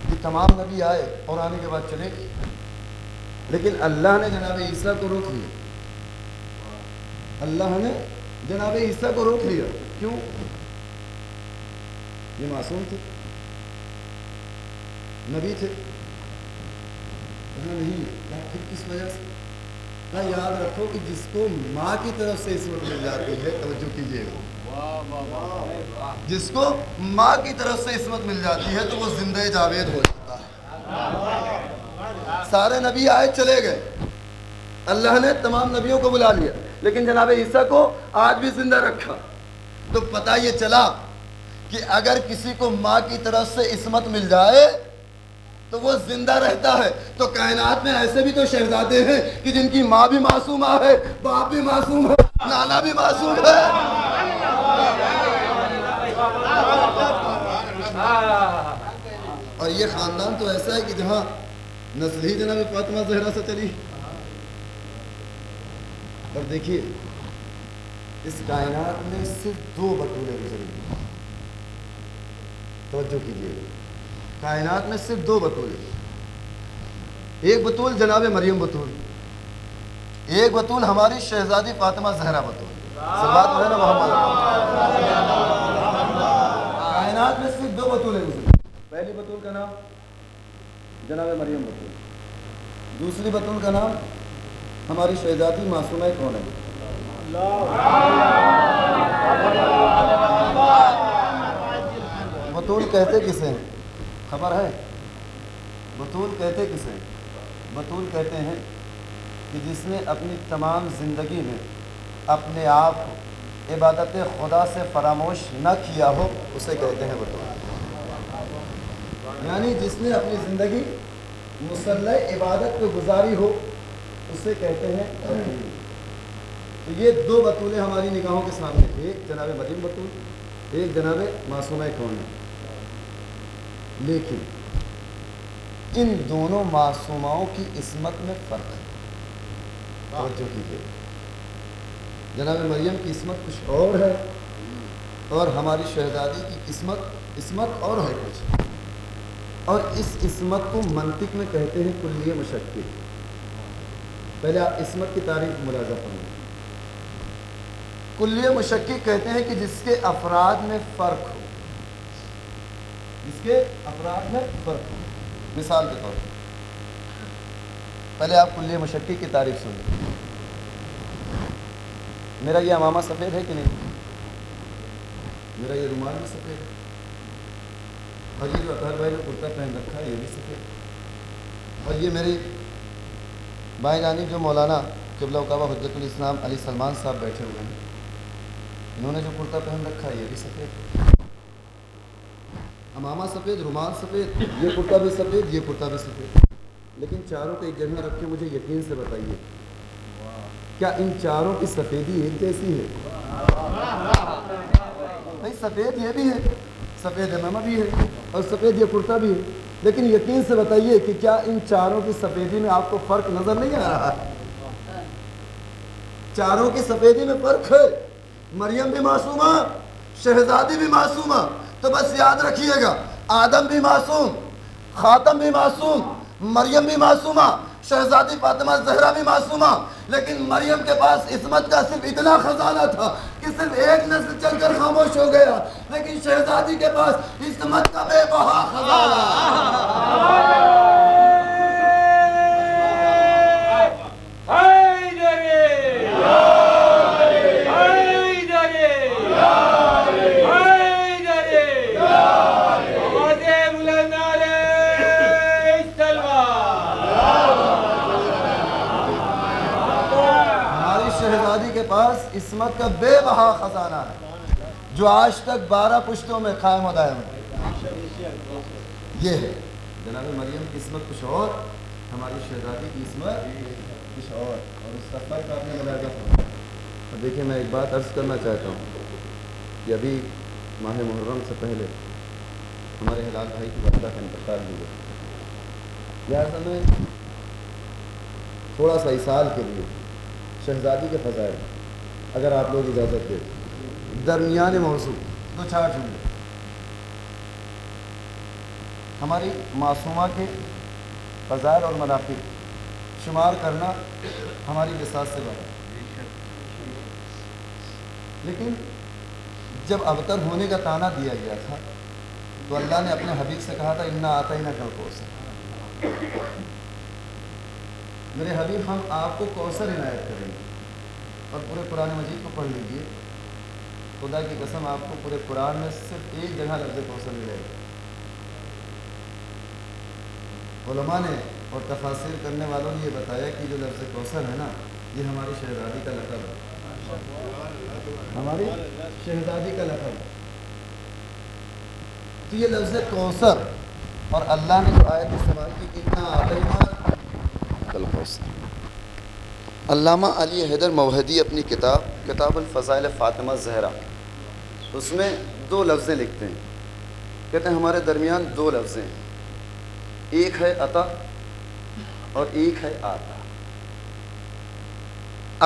کہ تمام نبی آئے اور آنے کے بعد چلے گئے، لیکن اللہ نے جناب عیسیٰ کو روک لیا۔ اللہ نے جناب عیسیٰ کو روک لیا، کیوں؟ یہ معصوم تھے، نبی تھے، نہیں پھر کس وجہ سے؟ یاد رکھو کہ جس کو ماں کی طرف سے عصمت مل جاتی ہے، توجہ کیجیے گا، جس کو ماں کی طرف سے عصمت مل جاتی ہے تو وہ زندہ جاوید ہو جاتا ہے۔ سارے نبی آئے چلے گئے، اللہ نے تمام نبیوں کو بلا لیا، لیکن جناب عیسیٰ کو آج بھی زندہ رکھا۔ تو پتہ یہ چلا کہ اگر کسی کو ماں کی طرف سے عصمت مل جائے تو وہ زندہ رہتا ہے۔ تو کائنات میں ایسے بھی تو شہزادے ہیں کہ جن کی ماں بھی معصومہ ہے، باپ بھی معصوم ہے، نانا بھی معصوم ہے۔ اور یہ خاندان تو ایسا ہے کہ جہاں نسل ہی جناب فاطمہ زہرا سے چلی۔ اور دیکھیے اس کائنات میں صرف 2 بطولیں گزری، توجہ کیجیے، کائنات میں صرف 2 بطولیں، ایک بطول جناب مریم بطول، ایک بطول ہماری شہزادی فاطمہ زہرا بطول۔ صلوات پڑھے نا محمد۔ کائنات میں صرف 2 بطولیں گزری، پہلی بطول کا نام جناب مریم بطول، دوسری بطول کا نام ہماری شہزادی معصومہ کون ہے؟ بطول کہتے کسے ہیں؟ خبر ہے؟ بطول کہتے کسے ہیں؟ بطول کہتے ہیں کہ جس نے اپنی تمام زندگی میں اپنے آپ کو عبادت خدا سے فراموش نہ کیا ہو، اسے کہتے ہیں بطول۔ یعنی جس نے اپنی زندگی مسلح عبادت کو گزاری ہو، اسے کہتے ہیں بطول۔ تو یہ 2 بطولیں ہماری نگاہوں کے سامنے، ایک جناب مریم بطول، ایک جناب معصومہ کون ہے۔ لیکن ان دونوں معصوماؤں کی عصمت میں فرق ہے، توجہ کیجیے۔ جناب مریم کی عصمت کچھ اور ہے اور ہماری شہزادی کی عصمت اور ہے کچھ، اور اس عصمت کو منطق میں کہتے ہیں کلیہ مشکی۔ پہلے آپ عصمت کی تعریف ملاحظہ فرمائیں۔ کلیہ مشکی کہتے ہیں کہ جس کے افراد میں فرق ہو، جس کے افراد میں فرق ہو۔ مثال کے طور پر پہلے آپ کلیہ مشکی کی تعریف سنیں۔ میرا یہ امامہ سفید ہے کہ نہیں؟ میرا یہ رومال بھی سفید ہے، اور یہ جو اطہر بھائی نے کرتا پہن رکھا ہے یہ بھی سفید، اور یہ میری بھائی جانی جو مولانا قبلہ کعبہ حجت الاسلام علی سلمان صاحب بیٹھے ہوئے ہیں. انہوں نے جو کرتا پہن رکھا ہے یہ بھی سفید، امامہ سفید، رومال سفید، یہ کرتا بھی سفید، یہ کرتا بھی سفید، لیکن چاروں کو ایک جگہ رکھ کے مجھے یقین سے بتائیے کیا ان چاروں کی سفیدی ایک جیسی ہے؟ نہیں، سفید یہ بھی ہے، سفید امامہ بھی ہے اور سفید یہ کرتا بھی ہے، لیکن یقین سے بتائیے کہ کیا ان چاروں کی سفیدی میں آپ کو فرق نظر نہیں آ رہا؟ چاروں کی سفیدی میں فرق ہے. مریم بھی معصومہ، شہزادی بھی معصومہ، تو بس یاد رکھیے گا آدم بھی معصوم، خاتم بھی معصوم، مریم بھی معصومہ، شہزادی فاطمہ زہرا بھی معصومہ، لیکن مریم کے پاس عصمت کا صرف اتنا خزانہ تھا کہ صرف ایک نسل چل کر خاموش ہو گیا، لیکن شہزادی کے پاس عصمت کا بے بہا خزانہ. شہزادی کے پاس عصمت کا بے بہا خزانہ ہے جو آج تک 12 پشتوں میں قائم و دائم ہے. یہ ہے جناب مریم کی عصمت کچھ اور، ہماری شہزادی کی عصمت کچھ اور اس کا فرق آپ نے ملاحظہ فرمایا. اور دیکھیں میں ایک بات عرض کرنا چاہتا ہوں کہ ابھی ماہ محرم سے پہلے ہمارے ہلال بھائی کی والدہ کا انتقال ہوا، لہٰذا میں تھوڑا سا ایصال کے لیے شہزادی کے فضائل اگر آپ لوگ اجازت دیں درمیان موضوع دو چار جملے ہماری معصومہ کے فضائل اور مناقب شمار کرنا ہماری بساط سے بڑا، لیکن جب ابتر ہونے کا طعنہ دیا گیا تھا تو اللہ نے اپنے حبیب سے کہا تھا انا اعطیناک الکوثر، میرے حبیب ہم آپ کو کوثر عنایت کریں گے. اور پورے قرآن مجید کو پڑھ لیجئے، خدا کی قسم آپ کو پورے قرآن میں صرف ایک جگہ لفظ کوثر ملے گا. علماء نے اور تفاسیر کرنے والوں نے یہ بتایا کہ جو لفظ کوثر ہے نا یہ ہماری شہزادی کا لقب ہے، ہماری شہزادی کا لقب ہے. تو یہ لفظ کوثر اور اللہ نے جو آیت استعمال کی کتنا اعطیناک الکوثر. علامہ علی حیدر موحدی اپنی کتاب الفضائل فاطمہ زہرا اس میں 2 لفظیں لکھتے ہیں، کہتے ہیں ہمارے درمیان 2 لفظیں ہیں، ایک ہے عطا اور ایک ہے آتا.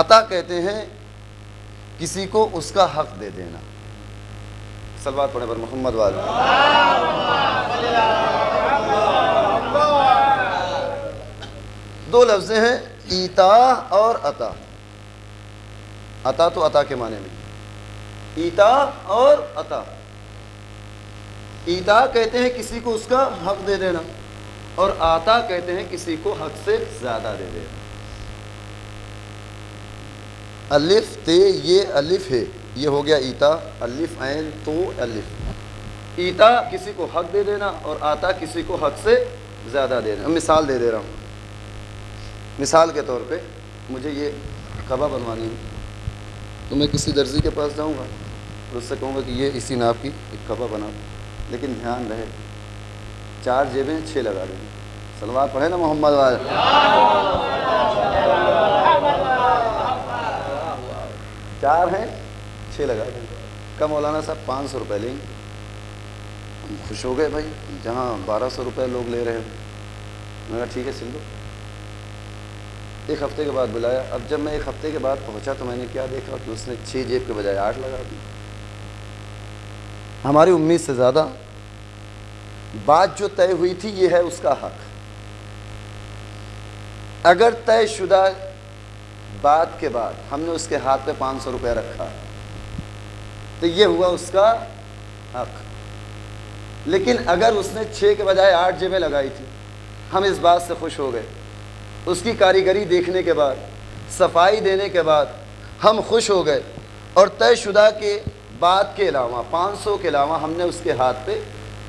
عطا کہتے ہیں کسی کو اس کا حق دے دینا. صلوات پڑھیں پر محمد والے. 2 لفظیں ہیں ایتا اور عطا. عطا تو عطا کے معنی میں، ایتا اور عطا. ایتا کہتے ہیں کسی کو اس کا حق دے دینا اور آتا کہتے ہیں کسی کو حق سے زیادہ دے دینا. الف تے یہ الف ہے، یہ ہو گیا ایتا، الف عین تو الف. ایتا کسی کو حق دے دینا اور آتا کسی کو حق سے زیادہ دے دینا. مثال دے رہا ہوں. مثال کے طور پہ مجھے یہ قبا بنوانی ہے تو میں کسی درزی کے پاس جاؤں گا اور اس سے کہوں گا کہ یہ اسی ناپ کی ایک قبا بنا دو، لیکن دھیان رہے 4 جیبیں 6 لگا دیں. صلوات پڑھے نا محمد والے. 4 ہیں 6 لگا دیں. کم مولانا صاحب 500 روپے لیں گے. ہم خوش ہو گئے بھائی، جہاں 1200 روپے لوگ لے رہے ہیں. میں نے کہا ٹھیک ہے سل دو. 1 ہفتے کے بعد بلایا. اب جب میں 1 ہفتے کے بعد پہنچا تو میں نے کیا دیکھا کہ اس نے 6 جیب کے بجائے 8 لگا دی. ہماری امید سے زیادہ بات جو طے ہوئی تھی یہ ہے اس کا حق. اگر طے شدہ بات کے بعد ہم نے اس کے ہاتھ پہ 500 روپے رکھا تو یہ ہوا اس کا حق. لیکن اگر اس نے 6 کے بجائے 8 جیبیں لگائی تھی، ہم اس بات سے خوش ہو گئے. اس کی کاریگری دیکھنے کے بعد، صفائی دینے کے بعد ہم خوش ہو گئے اور طے شدہ کے بعد کے علاوہ 500 کے علاوہ ہم نے اس کے ہاتھ پہ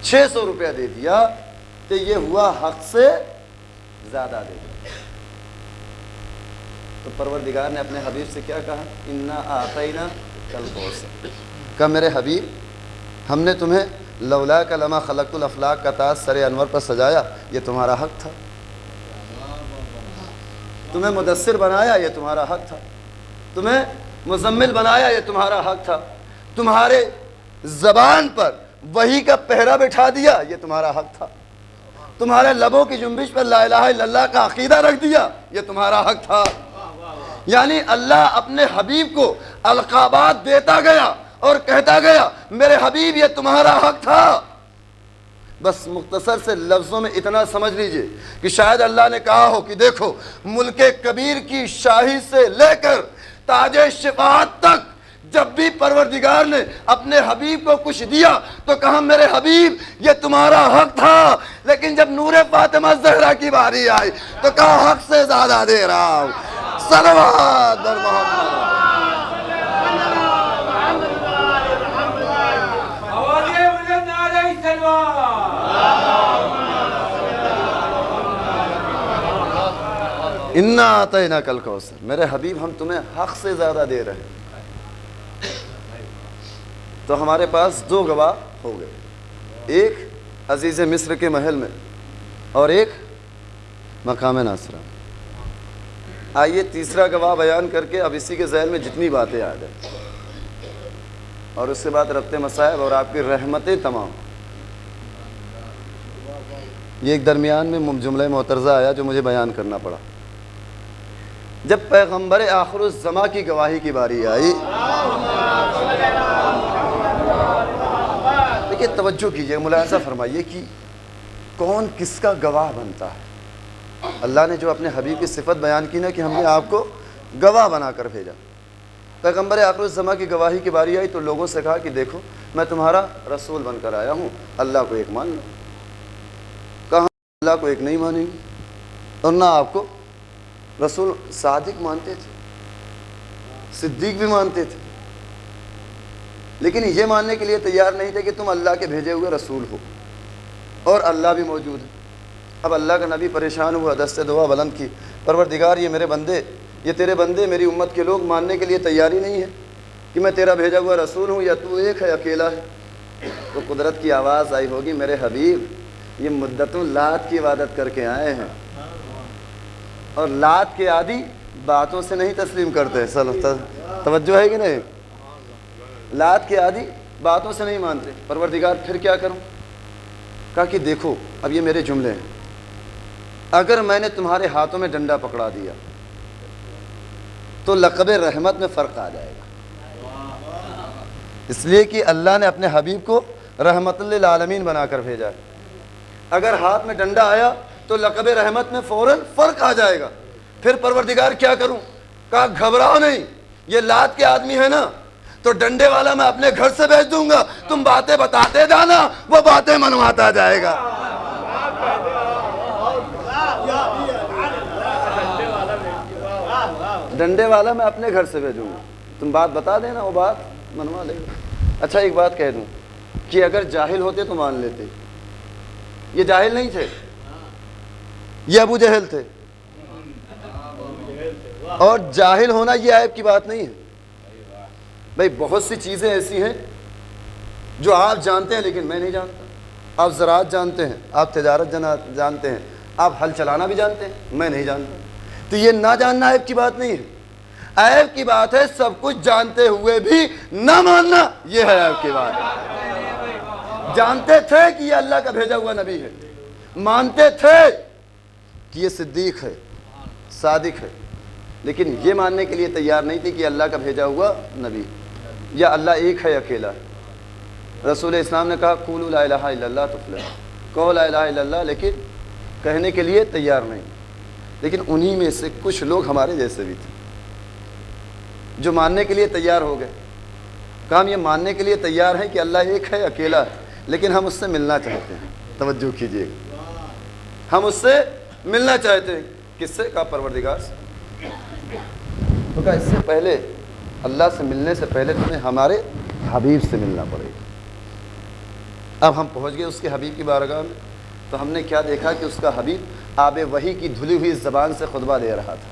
600 روپیہ دے دیا تو یہ ہوا حق سے زیادہ دے دیا. تو پروردگار نے اپنے حبیب سے کیا کہا؟ انا آتینا کل کوثر، کہ میرے حبیب ہم نے تمہیں لولا لما خلقت الافلاق کا تاج سر انور پر سجایا، یہ تمہارا حق تھا، تمہیں مدثر بنایا، یہ تمہارا حق تھا، تمہیں مزمل بنایا، یہ تمہارا حق تھا، تمہارے زبان پر وحی کا پہرا بٹھا دیا، یہ تمہارا حق تھا، تمہارے لبوں کی جنبش پر لا الہ الا اللہ کا عقیدہ رکھ دیا، یہ تمہارا حق تھا۔ یعنی اللہ اپنے حبیب کو القابات دیتا گیا اور کہتا گیا میرے حبیب یہ تمہارا حق تھا۔ بس مختصر سے لفظوں میں اتنا سمجھ لیجئے کہ شاید اللہ نے کہا ہو کہ دیکھو ملک کبیر کی شاہی سے لے کر تاج شفاعت تک جب بھی پروردگار نے اپنے حبیب کو کچھ دیا تو کہا میرے حبیب یہ تمہارا حق تھا، لیکن جب نور فاطمہ زہرا کی باری آئی تو کہا حق سے زیادہ دے رہا ہوں، صلوات بر محمد۔ انا اعطیناک الکوثر، میرے حبیب ہم تمہیں حق سے زیادہ دے رہے ہیں۔ تو ہمارے پاس دو گواہ ہو گئے، ایک عزیز مصر کے محل میں اور ایک مقام ناصرہ۔ آئیے تیسرا گواہ بیان کر کے اب اسی کے ذہن میں جتنی باتیں آ جائیں اور اس کے بعد ربط مصائب اور آپ کی رحمتیں تمام۔ یہ ایک درمیان میں جملہ معترضہ آیا جو مجھے بیان کرنا پڑا۔ جب پیغمبر آخر الزماں کی گواہی کی باری آئی، دیکھیے توجہ کیجئے، ملاحظہ فرمائیے کہ کون کس کا گواہ بنتا ہے۔ اللہ نے جو اپنے حبیب کی صفت بیان کی نا کہ ہم نے آپ کو گواہ بنا کر بھیجا، پیغمبر آخر الزماں کی گواہی کی باری آئی تو لوگوں سے کہا کہ دیکھو میں تمہارا رسول بن کر آیا ہوں، اللہ کو ایک مان لو۔ کہاں اللہ کو ایک نہیں مانیں گے اور نہ آپ کو رسول۔ صادق مانتے تھے، صدیق بھی مانتے تھے، لیکن یہ ماننے کے لیے تیار نہیں تھے کہ تم اللہ کے بھیجے ہوئے رسول ہو اور اللہ بھی موجود ہے۔ اب اللہ کا نبی پریشان ہوا، دست دعا بلند کی، پروردگار یہ میرے بندے، یہ تیرے بندے میری امت کے لوگ ماننے کے لیے تیار ہی نہیں ہے کہ میں تیرا بھیجا ہوا رسول ہوں یا تو ایک ہے اکیلا ہے۔ تو قدرت کی آواز آئی ہوگی میرے حبیب یہ مدتوں لات کی عبادت کر کے آئے ہیں اور لات کے عادی باتوں سے نہیں تسلیم کرتے۔ توجہ ہے کہ نہیں؟ لات کے عادی باتوں سے نہیں مانتے۔ پروردگار پھر کیا کروں؟ کہا کہ دیکھو اب یہ میرے جملے ہیں، اگر میں نے تمہارے ہاتھوں میں ڈنڈا پکڑا دیا تو لقب رحمت میں فرق آ جائے گا، اس لیے کہ اللہ نے اپنے حبیب کو رحمت للعالمین بنا کر بھیجا ہے۔ اگر ہاتھ میں ڈنڈا آیا تو لقب رحمت میں فوراً فرق آ جائے گا۔ پھر پروردگار کیا کروں؟ کہا گھبراؤ نہیں، یہ لات کے آدمی ہے نا تو ڈنڈے والا میں اپنے گھر سے بھیج دوں گا، تم باتیں بتاتے جانا، وہ باتیں منواتا جائے گا۔ ڈنڈے والا میں اپنے گھر سے بھیجوں گا، تم بات بتا دینا، وہ بات منوا لے گا۔ اچھا ایک بات کہہ دوں کہ اگر جاہل ہوتے تو مان لیتے، یہ جاہل نہیں تھے، یہ ابو جہل تھے، اور جاہل ہونا یہ عیب کی بات نہیں ہے۔ بھائی بہت سی چیزیں ایسی ہیں جو آپ جانتے ہیں لیکن میں نہیں جانتا، آپ زراعت جانتے ہیں، آپ تجارت جانتے ہیں، آپ ہل چلانا بھی جانتے ہیں، میں نہیں جانتا، تو یہ نہ جاننا عیب کی بات نہیں ہے۔ عیب کی بات ہے سب کچھ جانتے ہوئے بھی نہ ماننا، یہ ہے عیب کی بات۔ جانتے تھے کہ یہ اللہ کا بھیجا ہوا نبی ہے، مانتے تھے کہ یہ صدیق ہے، صادق ہے، لیکن یہ ماننے کے لیے تیار نہیں تھی کہ اللہ کا بھیجا ہوا نبی یا اللہ ایک ہے اکیلا ہے۔ رسول اسلام نے کہا قولوا لا الہ الا اللہ تفلحوا، کہو لا الہ الا اللہ، لیکن کہنے کے لیے تیار نہیں۔ لیکن انہی میں سے کچھ لوگ ہمارے جیسے بھی تھے جو ماننے کے لیے تیار ہو گئے۔ کہا ہم یہ ماننے کے لیے تیار ہیں کہ اللہ ایک ہے اکیلا ہے، لیکن ہم اس سے ملنا چاہتے ہیں۔ توجہ کیجیے گا، ہم اس سے ملنا چاہتے ہیں۔ کس سے؟ کہا پروردگار سے۔ تو کہا اس سے پہلے اللہ سے ملنے سے پہلے تمہیں ہمارے حبیب سے ملنا پڑے گا۔ اب ہم پہنچ گئے اس کے حبیب کی بارگاہ میں، تو ہم نے کیا دیکھا کہ اس کا حبیب آب وحی کی دھلی ہوئی زبان سے خطبہ دے رہا تھا۔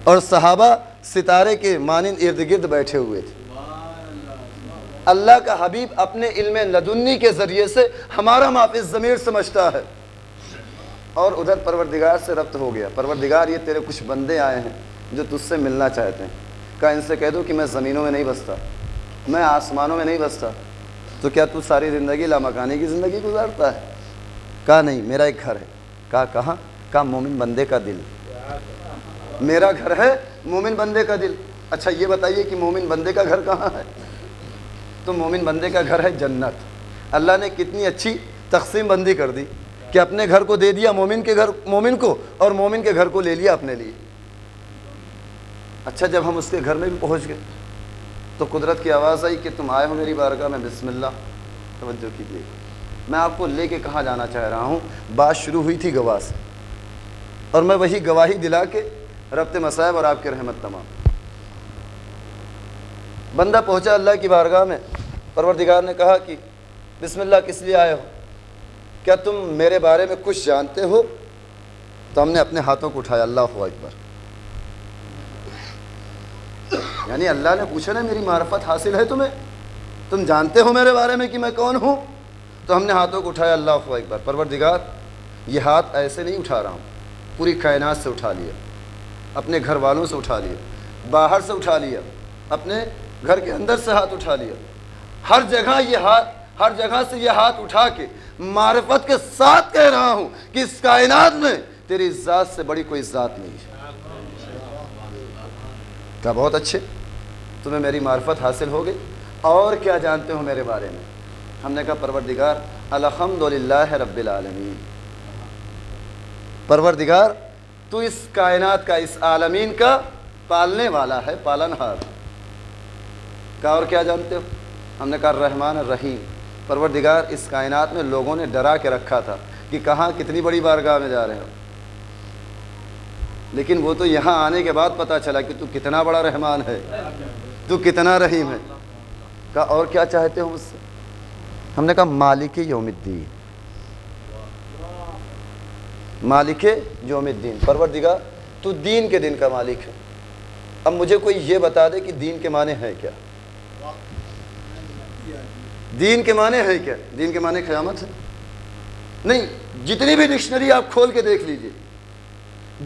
اور صحابہ ستارے کے مانند ارد گرد بیٹھے ہوئے تھے۔ اللہ کا حبیب اپنے علم لدنی کے ذریعے سے ہمارا ما فی الضمیر سمجھتا ہے، اور ادھر پروردگار سے ربط ہو گیا۔ پروردگار یہ تیرے کچھ بندے آئے ہیں جو تجھ سے ملنا چاہتے ہیں، کہا ان سے کہہ دو کہ میں زمینوں میں نہیں بستا، میں آسمانوں میں نہیں بستا، تو کیا تو ساری زندگی لامکانی کی زندگی گزارتا ہے؟ کہا نہیں، میرا ایک گھر ہے۔ کہا کہاں؟ کہا مومن بندے کا دل، میرا گھر ہے مومن بندے کا دل۔ اچھا یہ بتائیے کہ مومن بندے کا گھر کہاں ہے؟ تو مومن بندے کا گھر ہے جنت۔ اللہ نے کتنی اچھی تقسیم بندی کر دی کہ اپنے گھر کو دے دیا مومن کے گھر مومن کو، اور مومن کے گھر کو لے لیا اپنے لیے۔ اچھا جب ہم اس کے گھر میں بھی پہنچ گئے تو قدرت کی آواز آئی کہ تم آئے ہو میری بارگاہ میں، بسم اللہ، توجہ کیجیے، میں آپ کو لے کے کہاں جانا چاہ رہا ہوں۔ بات شروع ہوئی تھی گواہ سے، اور میں وہی گواہی دلا کے ربط مصائب اور آپ کے رحمت تمام۔ بندہ پہنچا اللہ کی بارگاہ میں، پروردگار نے کہا کہ بسم اللہ، کس لیے آئے ہو؟ کیا تم میرے بارے میں کچھ جانتے ہو؟ تو ہم نے اپنے ہاتھوں کو اٹھایا، اللہ اکبر۔ یعنی اللہ نے پوچھا نا میری معرفت حاصل ہے تمہیں، تم جانتے ہو میرے بارے میں کہ میں کون ہوں؟ تو ہم نے ہاتھوں کو اٹھایا، اللہ اکبر۔ پروردگار یہ ہاتھ ایسے نہیں اٹھا رہا ہوں، پوری کائنات سے اٹھا لیا، اپنے گھر والوں سے اٹھا لیا، باہر سے اٹھا لیا، اپنے گھر کے اندر سے ہاتھ اٹھا لیا، ہر جگہ یہ ہاتھ، ہر جگہ سے یہ ہاتھ اٹھا کے معرفت کے ساتھ کہہ رہا ہوں کہ اس کائنات میں تیری ذات سے بڑی کوئی ذات نہیں ہے۔ کہا بہت اچھے، تمہیں میری معرفت حاصل ہو گئی، اور کیا جانتے ہو میرے بارے میں؟ ہم نے کہا پروردگار الحمدللہ رب العالمین، پروردگار تو اس کائنات کا، اس عالمین کا پالنے والا ہے، پالنہار۔ کہا اور کیا جانتے ہو؟ ہم نے کہا الرحمن الرحیم، پروردگار اس کائنات میں لوگوں نے ڈرا کے رکھا تھا کہ کہاں کتنی بڑی بارگاہ میں جا رہے ہو، لیکن وہ تو یہاں آنے کے بعد پتہ چلا کہ تو کتنا بڑا رحمان ہے، تو کتنا رحیم ہے۔ کہا اور کیا چاہتے ہو مجھ سے؟ ہم نے کہا مالک یوم الدین، مالک یوم الدین، پروردگار تو دین کے دن کا مالک ہے۔ اب مجھے کوئی یہ بتا دے کہ دین کے معنی ہے کیا؟ دین کے معنی ہے کیا؟ دین کے معنی قیامت ہے؟ نہیں، جتنی بھی ڈکشنری آپ کھول کے دیکھ لیجئے،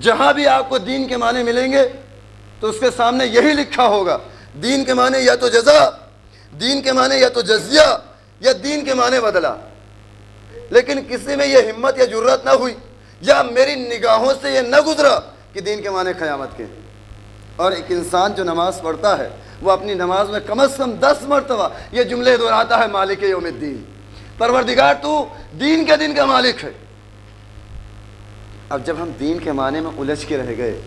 جہاں بھی آپ کو دین کے معنی ملیں گے تو اس کے سامنے یہی لکھا ہوگا، دین کے معنی یا تو جزا، دین کے معنی یا تو جزیہ، یا دین کے معنی بدلا۔ لیکن کسی میں یہ ہمت یا جرات نہ ہوئی، یا میری نگاہوں سے یہ نہ گزرا کہ دین کے معنی قیامت کے۔ اور ایک انسان جو نماز پڑھتا ہے وہ اپنی نماز میں کم از کم 10 مرتبہ یہ جملے دہراتا ہے، مالک یوم الدین، پروردگار تو دین کے دن کا مالک ہے۔ اب جب ہم دین کے معنی میں الجھ کے رہ گئے،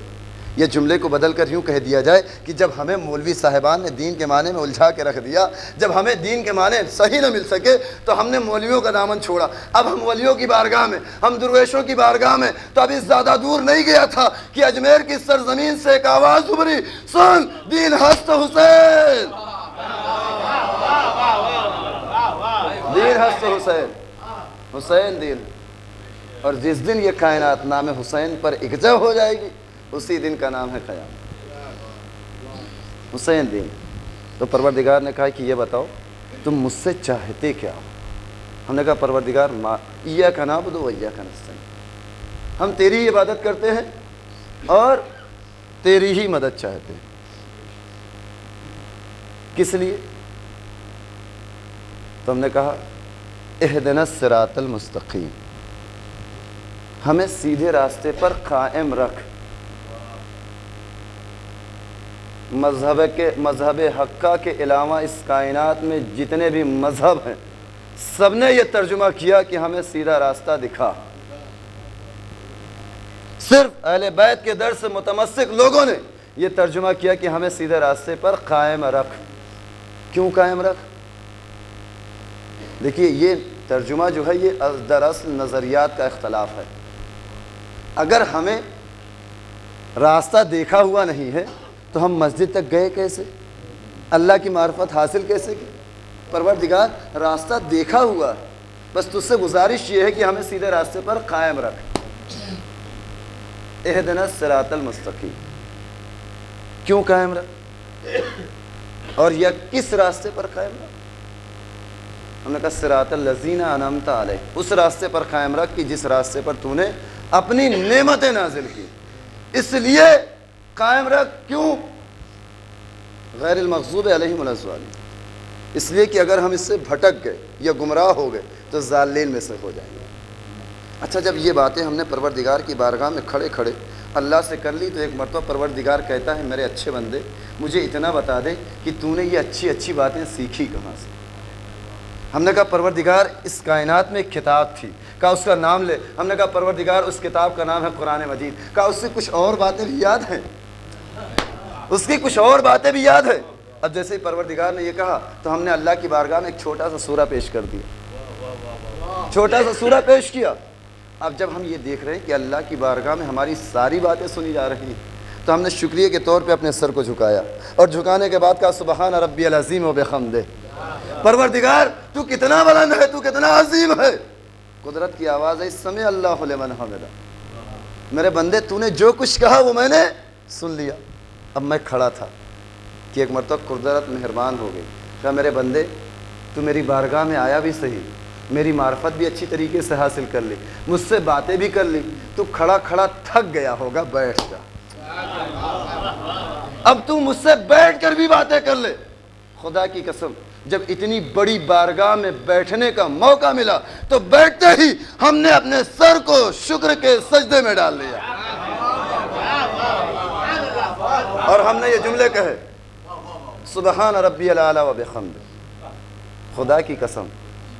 یہ جملے کو بدل کر یوں کہہ دیا جائے کہ جب ہمیں مولوی صاحبان نے دین کے معنی میں الجھا کے رکھ دیا، جب ہمیں دین کے معنی صحیح نہ مل سکے تو ہم نے مولویوں کا دامن چھوڑا۔ اب ہم ولیوں کی بارگاہ میں، ہم درویشوں کی بارگاہ میں، تو ابھی زیادہ دور نہیں گیا تھا کہ اجمیر کی سرزمین سے ایک آواز ابھری، سن دین ہست حسین، دین ہست حسین، حسین دین۔ اور جس دن یہ کائنات نام حسین پر اکجا ہو جائے گی، اسی دن کا نام ہے قیامت، حسین دین۔ تو پروردگار نے کہا کہ یہ بتاؤ تم مجھ سے چاہتے کیا ہو؟ ہم نے کہا پروردگار ایاک نعبد و ایاک نستعین، ہم تیری ہی عبادت کرتے ہیں اور تیری ہی مدد چاہتے ہیں۔ کس لیے؟ تو ہم نے کہا اہدنا الصراط المستقیم، ہمیں سیدھے راستے پر قائم رکھ۔ مذہب حقہ کے علاوہ اس کائنات میں جتنے بھی مذہب ہیں سب نے یہ ترجمہ کیا کہ ہمیں سیدھا راستہ دکھا۔ صرف اہل بیت کے در سے متمسک لوگوں نے یہ ترجمہ کیا کہ ہمیں سیدھے راستے پر قائم رکھ۔ کیوں قائم رکھ؟ دیکھیے یہ ترجمہ جو ہے یہ دراصل نظریات کا اختلاف ہے۔ اگر ہمیں راستہ دیکھا ہوا نہیں ہے تو ہم مسجد تک گئے کیسے؟ اللہ کی معرفت حاصل کیسے کی؟ پروردگار راستہ دیکھا ہوا ہے، بس تجھ سے گزارش یہ ہے کہ ہمیں سیدھے راستے پر قائم رکھ۔ اہدنا الصراط المستقیم، کیوں قائم رہا اور یہ کس راستے پر قائم رہا؟ ہم نے کہا صراط الذین انعمت علیہم، اس راستے پر قائم رکھ کہ جس راستے پر تو نے اپنی نعمتیں نازل کی، اس لیے قائم رکھ۔ کیوں؟ غیر المغضوب علیہم ولا الضالین، اس لیے کہ اگر ہم اس سے بھٹک گئے یا گمراہ ہو گئے تو ضالین میں سے ہو جائیں گے۔ اچھا، جب یہ باتیں ہم نے پروردگار کی بارگاہ میں کھڑے کھڑے اللہ سے کر لی تو ایک مرتبہ پروردگار کہتا ہے میرے اچھے بندے مجھے اتنا بتا دے کہ تو نے یہ اچھی اچھی باتیں سیکھی کہاں سے؟ ہم نے کہا پروردگار اس کائنات میں ایک کتاب تھی، کہا اس کا نام لے۔ ہم نے کہا پروردگار اس کتاب کا نام ہے قرآن مجید، کہا اس سے کچھ اور باتیں بھی یاد ہیں؟ اس کی کچھ اور باتیں بھی یاد ہیں؟ اب جیسے ہی پروردگار نے یہ کہا تو ہم نے اللہ کی بارگاہ میں ایک چھوٹا سا سورہ پیش کر دیا، چھوٹا سا سورہ پیش کیا۔ اب جب ہم یہ دیکھ رہے ہیں کہ اللہ کی بارگاہ میں ہماری ساری باتیں سنی جا رہی ہیں تو ہم نے شکریہ کے طور پہ اپنے سر کو جھکایا اور جھکانے کے بعد کہا سبحان ربی العظیم و بحمدہ، پروردگار تو کتنا بلند ہے، تو کتنا عظیم ہے۔ قدرت کی آواز ہے سمع اللہ لمن حمدہ، میرے بندے تو نے جو کچھ کہا وہ میں نے سن لیا۔ اب میں کھڑا تھا کہ ایک مرتبہ قدرت مہربان ہو گئی، کہا میرے بندے تو میری بارگاہ میں آیا بھی صحیح، میری معرفت بھی اچھی طریقے سے حاصل کر لی، مجھ سے باتیں بھی کر لی، تو کھڑا کھڑا تھک گیا ہوگا، بیٹھ جا، اب تو مجھ سے بیٹھ کر بھی باتیں کر لے۔ خدا کی قسم جب اتنی بڑی بارگاہ میں بیٹھنے کا موقع ملا تو بیٹھتے ہی ہم نے اپنے سر کو شکر کے سجدے میں ڈال لیا اور ہم نے یہ جملے کہے سبحان ربی الاعلی و بحمدہ۔ خدا کی قسم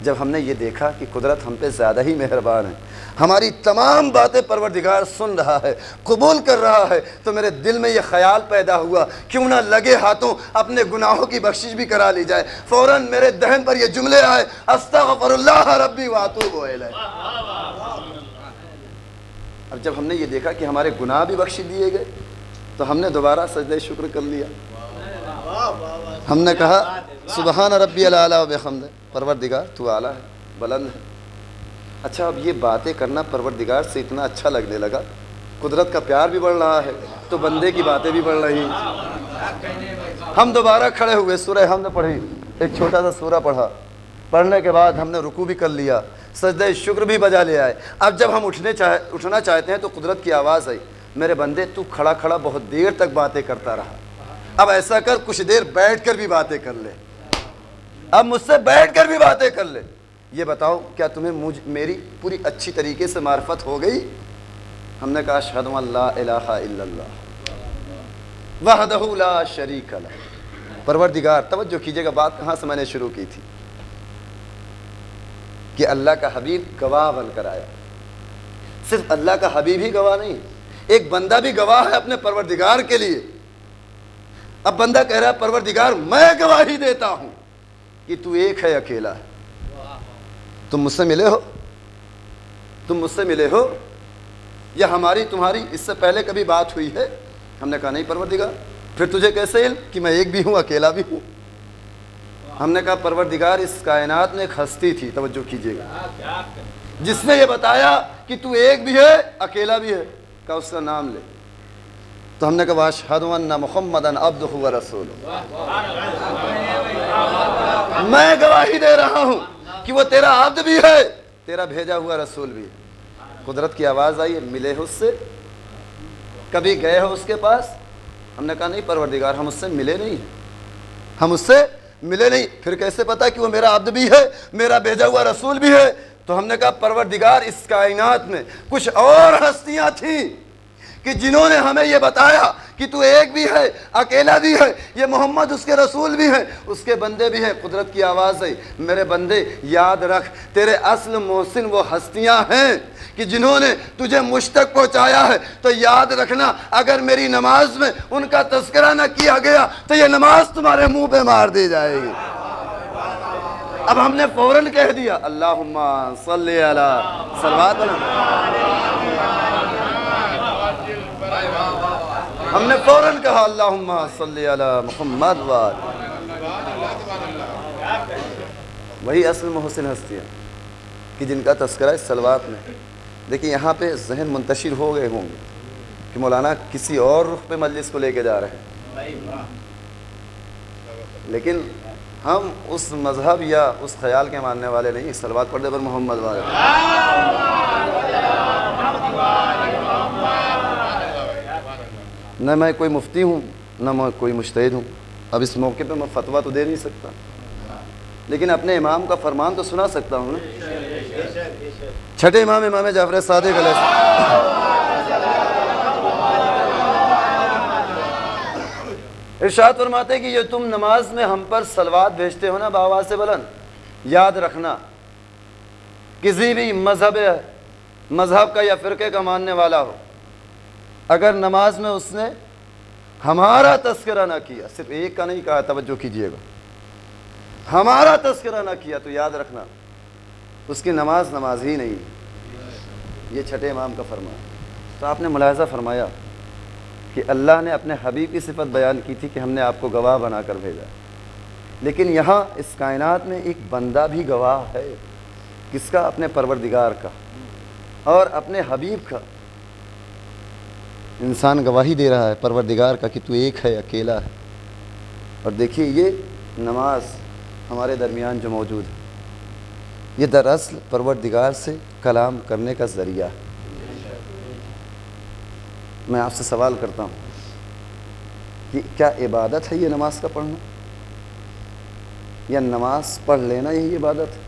جب ہم نے یہ دیکھا کہ قدرت ہم پہ زیادہ ہی مہربان ہے، ہماری تمام باتیں پروردگار سن رہا ہے، قبول کر رہا ہے، تو میرے دل میں یہ خیال پیدا ہوا کیوں نہ لگے ہاتھوں اپنے گناہوں کی بخشش بھی کرا لی جائے۔ فوراً میرے ذہن پر یہ جملے آئے استغفر اللہ ربی واتوب الیہ۔ اب جب ہم نے یہ دیکھا کہ ہمارے گناہ بھی بخش دیے گئے تو ہم نے دوبارہ سجدہ شکر کر لیا۔ ہم نے کہا سبحان ربی الاعلی و بحمدہ، پروردگار تو اعلیٰ ہے، بلند ہے۔ اچھا، اب یہ باتیں کرنا پروردگار سے اتنا اچھا لگنے لگا، قدرت کا پیار بھی بڑھ رہا ہے تو بندے کی باتیں بھی بڑھ رہی ہیں۔ ہم دوبارہ کھڑے ہوئے، سورہ حمد پڑھی، ایک چھوٹا سا سورہ پڑھا، پڑھنے کے بعد ہم نے رکوع بھی کر لیا، سجدہ شکر بھی بجا لے آئے۔ اب جب ہم اٹھنا چاہتے ہیں تو قدرت کی آواز آئی میرے بندے تو کھڑا کھڑا بہت دیر تک باتیں کرتا رہا، اب ایسا کر کچھ دیر بیٹھ کر بھی باتیں کر لے، اب مجھ سے بیٹھ کر بھی باتیں کر لے۔ یہ بتاؤ کیا تمہیں میری پوری اچھی طریقے سے معرفت ہو گئی؟ ہم نے کہا اشہد ان لا الہ الا اللہ وحدہ لا شریک لہ۔ پروردگار توجہ کیجئے گا، بات کہاں سے میں نے شروع کی تھی کہ اللہ کا حبیب گواہ بن کر آیا۔ صرف اللہ کا حبیب ہی گواہ نہیں، ایک بندہ بھی گواہ ہے اپنے پروردگار کے لیے۔ اب بندہ کہہ رہا ہے پروردگار میں گواہی دیتا ہوں کہ تو ایک ہے، اکیلا ہے۔ تم مجھ سے ملے ہو؟ تم مجھ سے ملے ہو یا ہماری تمہاری اس سے پہلے کبھی بات ہوئی ہے؟ ہم نے کہا نہیں پروردگار۔ پھر تجھے کیسے علم کہ میں ایک بھی ہوں، اکیلا بھی ہوں؟ ہم نے کہا پروردگار اس کائنات میں ایک ہستی تھی، توجہ کیجیے گا، جس نے یہ بتایا کہ تو ایک بھی ہے، اکیلا بھی ہے، کہا اس کا نام لے۔ تو ہم نے کہا واشہد ان محمدا عبدہ ورسولہ، میں گواہی دے رہا ہوں کہ وہ تیرا عبد بھی ہے، تیرا بھیجا ہوا رسول بھی ہے۔ قدرت کی آواز آئی ملے ہو اس سے؟ کبھی گئے ہو اس کے پاس؟ ہم نے کہا نہیں پروردگار ہم اس سے ملے نہیں ہیں، ہم اس سے ملے نہیں، پھر کیسے پتا کہ وہ میرا عبد بھی ہے، میرا بھیجا ہوا رسول بھی ہے؟ تو ہم نے کہا پروردگار اس کائنات میں کچھ اور ہستیاں تھیں کہ جنہوں نے ہمیں یہ بتایا کہ تو ایک بھی ہے، اکیلا بھی ہے، یہ محمد اس کے رسول بھی ہیں، اس کے بندے بھی ہیں۔ قدرت کی آواز ہے میرے بندے یاد رکھ تیرے اصل محسن وہ ہستیاں ہیں کہ جنہوں نے تجھے مجھ تک پہنچایا ہے، تو یاد رکھنا اگر میری نماز میں ان کا تذکرہ نہ کیا گیا تو یہ نماز تمہارے منہ پہ مار دی جائے گی۔ اب ہم نے فوراً کہہ دیا اللہم صلی علی صلوات ہم نے فوراً کہا اللہم صلی علی محمد وآل۔ وہی اصل محسن ہستیاں کہ جن کا تذکرہ ہے صلوات میں۔ دیکھیں یہاں پہ ذہن منتشر ہو گئے ہوں گے کہ مولانا کسی اور رخ پہ مجلس کو لے کے جا رہے ہیں، لیکن ہم اس مذہب یا اس خیال کے ماننے والے نہیں. صلوات پڑھ دے پر محمد والے. نہ میں کوئی مفتی ہوں نہ میں کوئی مجتہد ہوں. اب اس موقع پہ میں فتویٰ تو دے نہیں سکتا, لیکن اپنے امام کا فرمان تو سنا سکتا ہوں نا. چھٹے امام امام جعفر صادق علیہ السلام ارشاد فرماتے کہ یہ تم نماز میں ہم پر صلوات بھیجتے ہو نا بآواز سے بلند, یاد رکھنا کسی بھی مذہب کا یا فرقے کا ماننے والا ہو, اگر نماز میں اس نے ہمارا تذکرہ نہ کیا, صرف ایک کا نہیں کہا, توجہ کیجئے گا, ہمارا تذکرہ نہ کیا, تو یاد رکھنا اس کی نماز ہی نہیں. یہ چھٹے امام کا فرمان. تو آپ نے ملاحظہ فرمایا کہ اللہ نے اپنے حبیب کی صفت بیان کی تھی کہ ہم نے آپ کو گواہ بنا کر بھیجا, لیکن یہاں اس کائنات میں ایک بندہ بھی گواہ ہے. کس کا؟ اپنے پروردگار کا اور اپنے حبیب کا. انسان گواہی دے رہا ہے پروردگار کا کہ تو ایک ہے, اکیلا ہے. اور دیکھیے یہ نماز ہمارے درمیان جو موجود ہے, یہ دراصل پروردگار سے کلام کرنے کا ذریعہ ہے. میں آپ سے سوال کرتا ہوں کہ کیا عبادت ہے یہ نماز کا پڑھنا, یا نماز پڑھ لینا یہی عبادت ہے,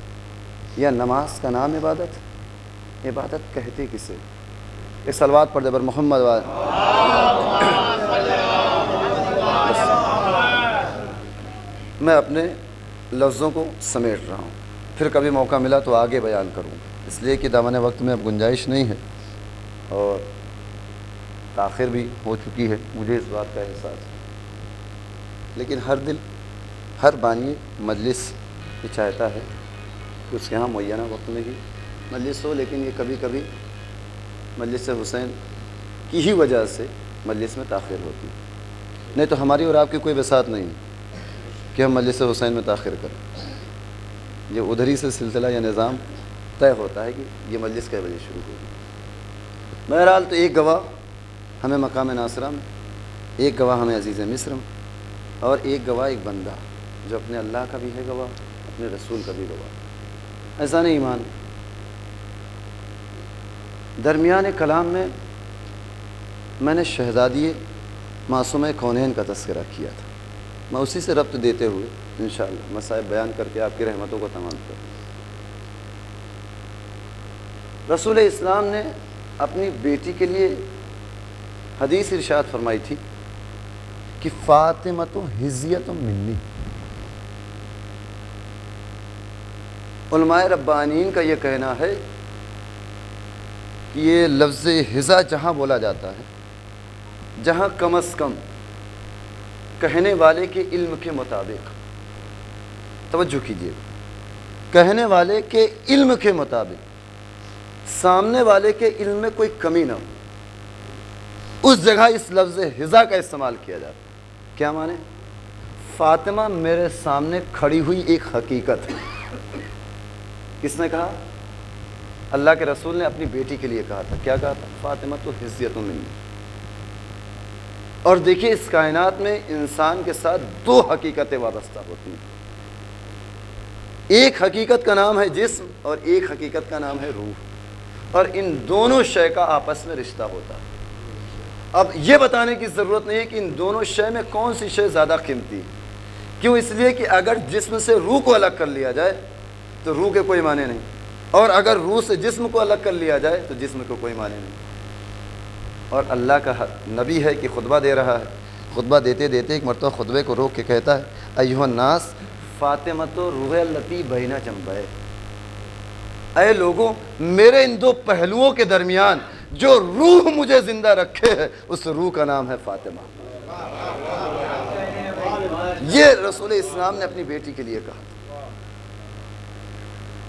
یا نماز کا نام عبادت ہے؟ عبادت کہتے کسے؟ ایک صلوات پڑھ دے پر محمد والے. میں اپنے لفظوں کو سمیٹ رہا ہوں, پھر کبھی موقع ملا تو آگے بیان کروں, اس لیے کہ دامن وقت میں اب گنجائش نہیں ہے اور تاخیر بھی ہو چکی ہے, مجھے اس بات کا احساس ہے. لیکن ہر بانی مجلس یہ چاہتا ہے کہ اس کے ہاں معینہ وقت میں ہی مجلس ہو, لیکن یہ کبھی کبھی مجلس حسین کی ہی وجہ سے مجلس میں تاخیر ہوتی ہے. نہیں تو ہماری اور آپ کی کوئی بساط نہیں کہ ہم مجلس حسین میں تاخیر کریں. یہ ادھر ہی سے سلسلہ یا نظام طے ہوتا ہے کہ یہ مجلس کئے بجے شروع ہوگی. بہرحال تو ایک گواہ ہمیں مقام ناصرہ میں, ایک گواہ ہمیں عزیز مصر میں, اور ایک گواہ ایک بندہ جو اپنے اللہ کا بھی ہے گواہ, اپنے رسول کا بھی گواہ. ایسا نہیں ایمان. درمیان کلام میں نے شہزادی معصومہ کونین کا تذکرہ کیا تھا. میں اسی سے ربط دیتے ہوئے انشاءاللہ مصائب بیان کر کے آپ کی رحمتوں کو تمام کروں. رسول اسلام نے اپنی بیٹی کے لیے حدیث ارشاد فرمائی تھی کہ فاطمۃ حظیۃ منی. علماء ربانین کا یہ کہنا ہے کہ یہ لفظ حظا جہاں بولا جاتا ہے, جہاں کم از کم کہنے والے کے علم کے مطابق, توجہ کیجیے, کہنے والے کے علم کے مطابق سامنے والے کے علم میں کوئی کمی نہ ہو, اس جگہ اس لفظ حظا کا استعمال کیا جاتا ہے. کیا مانے؟ فاطمہ میرے سامنے کھڑی ہوئی ایک حقیقت ہے. کس نے کہا؟ اللہ کے رسول نے اپنی بیٹی کے لیے کہا تھا. کیا کہا تھا؟ فاطمہ تو حظیۃ منی. اور دیکھیے اس کائنات میں انسان کے ساتھ دو حقیقتیں وابستہ ہوتی ہیں. ایک حقیقت کا نام ہے جسم اور ایک حقیقت کا نام ہے روح, اور ان دونوں شے کا آپس میں رشتہ ہوتا ہے. اب یہ بتانے کی ضرورت نہیں ہے کہ ان دونوں شے میں کون سی شے زیادہ قیمتی ہے. کیوں؟ اس لیے کہ اگر جسم سے روح کو الگ کر لیا جائے تو روح کے کوئی معنی نہیں, اور اگر روح سے جسم کو الگ کر لیا جائے تو جسم کو کوئی معنی نہیں. اور اللہ کا نبی ہے کہ خطبہ دے رہا ہے, خطبہ دیتے دیتے ایک مرتبہ خطبے کو روک کے کہتا ہے ایھا الناس فاطمۃ روح التی بین جنبی. اے لوگوں, میرے ان دو پہلوؤں کے درمیان جو روح مجھے زندہ رکھے ہے اس روح کا نام ہے فاطمہ. یہ رسول اسلام نے اپنی بیٹی کے لیے کہا.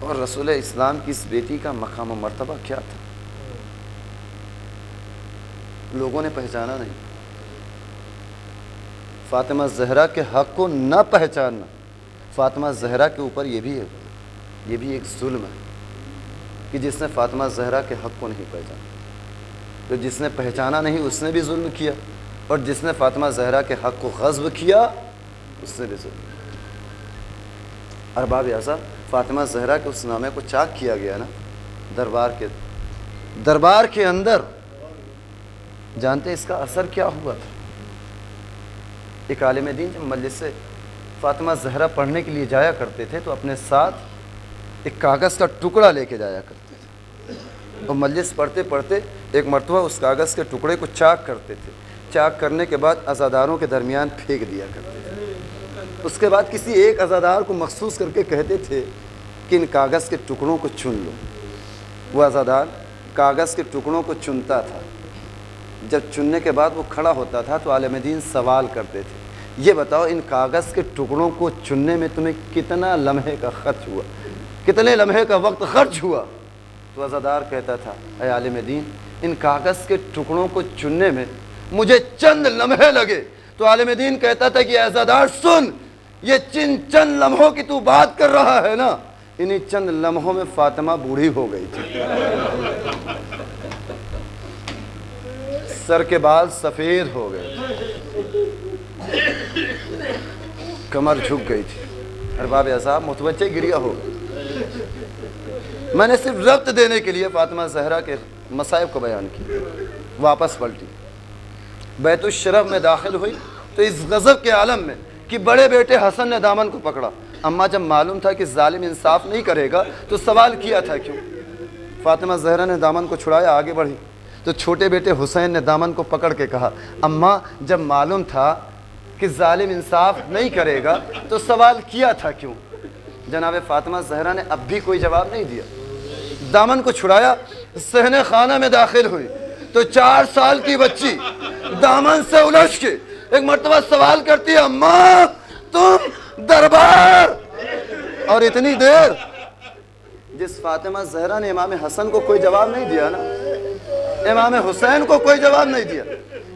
اور رسول اسلام کی اس بیٹی کا مقام و مرتبہ کیا تھا لوگوں نے پہچانا نہیں. فاطمہ زہرا کے حق کو نہ پہچاننا فاطمہ زہرا کے اوپر یہ بھی ایک ظلم ہے کہ جس نے فاطمہ زہرا کے حق کو نہیں پہچانا. تو جس نے پہچانا نہیں اس نے بھی ظلم کیا, اور جس نے فاطمہ زہرا کے حق کو غصب کیا اس سے بھی ظلم۔ ارباب اعضاء، فاطمہ زہرا کے اس نامے کو چاک کیا گیا نا دربار کے اندر۔ جانتے اس کا اثر کیا ہوا تھا؟ ایک عالم دین جب مجلس سے فاطمہ زہرا پڑھنے کے لیے جایا کرتے تھے تو اپنے ساتھ ایک کاغذ کا ٹکڑا لے کے جایا کرتے تھے، اور مجلس پڑھتے پڑھتے ایک مرتبہ اس کاغذ کے ٹکڑے کو چاک کرتے تھے، چاک کرنے کے بعد عزاداروں کے درمیان پھینک دیا کرتے تھے۔ اس کے بعد کسی ایک عزادار کو مخصوص کر کے کہتے تھے کہ ان کاغذ کے ٹکڑوں کو چن لو۔ وہ عزادار کاغذ کے ٹکڑوں کو چنتا تھا، جب چننے کے بعد وہ کھڑا ہوتا تھا تو عالم دین سوال کرتے تھے، یہ بتاؤ ان کاغذ کے ٹکڑوں کو چننے میں تمہیں کتنا لمحے کا خرچ ہوا، کتنے لمحے کا وقت خرچ ہوا؟ تو عزادار کہتا تھا، اے عالم دین ان کاغذ کے ٹکڑوں کو چننے میں مجھے چند لمحے لگے۔ تو عالم دین کہتا تھا کہ عزادار سن، یہ چند لمحوں کی تو بات کر رہا ہے نا، انہی چند لمحوں میں فاطمہ بوڑھی ہو گئی تھی، سر کے بال سفید ہو گئے، کمر جھک گئی تھی۔ ارباب اعضاء متوجہ گریہ ہو گئی۔ میں نے صرف ربط دینے کے لیے فاطمہ زہرا کے مصائب کو بیان کی، واپس پلٹی، بیت الشرف میں داخل ہوئی تو اس غضب کے عالم میں کہ بڑے بیٹے حسن نے دامن کو پکڑا۔ اماں جب معلوم تھا کہ ظالم انصاف نہیں کرے گا تو سوال کیا تھا کیوں؟ فاطمہ زہرا نے دامن کو چھڑایا، آگے بڑھی تو چھوٹے بیٹے حسین نے دامن کو پکڑ کے کہا، اماں جب معلوم تھا کہ ظالم انصاف نہیں کرے گا تو سوال کیا تھا کیوں؟ جناب فاطمہ زہرا نے اب بھی کوئی جواب نہیں دیا، دامن کو چھڑایا، صحن خانہ میں داخل ہوئی تو 4 سال کی بچی دامن سے الجھ کے ایک مرتبہ سوال کرتی ہے، اماں تم دربار؟ اور اتنی دیر جس فاطمہ زہرا نے امام حسن کو کوئی جواب نہیں دیا نا، امام حسین کو کوئی جواب نہیں دیا،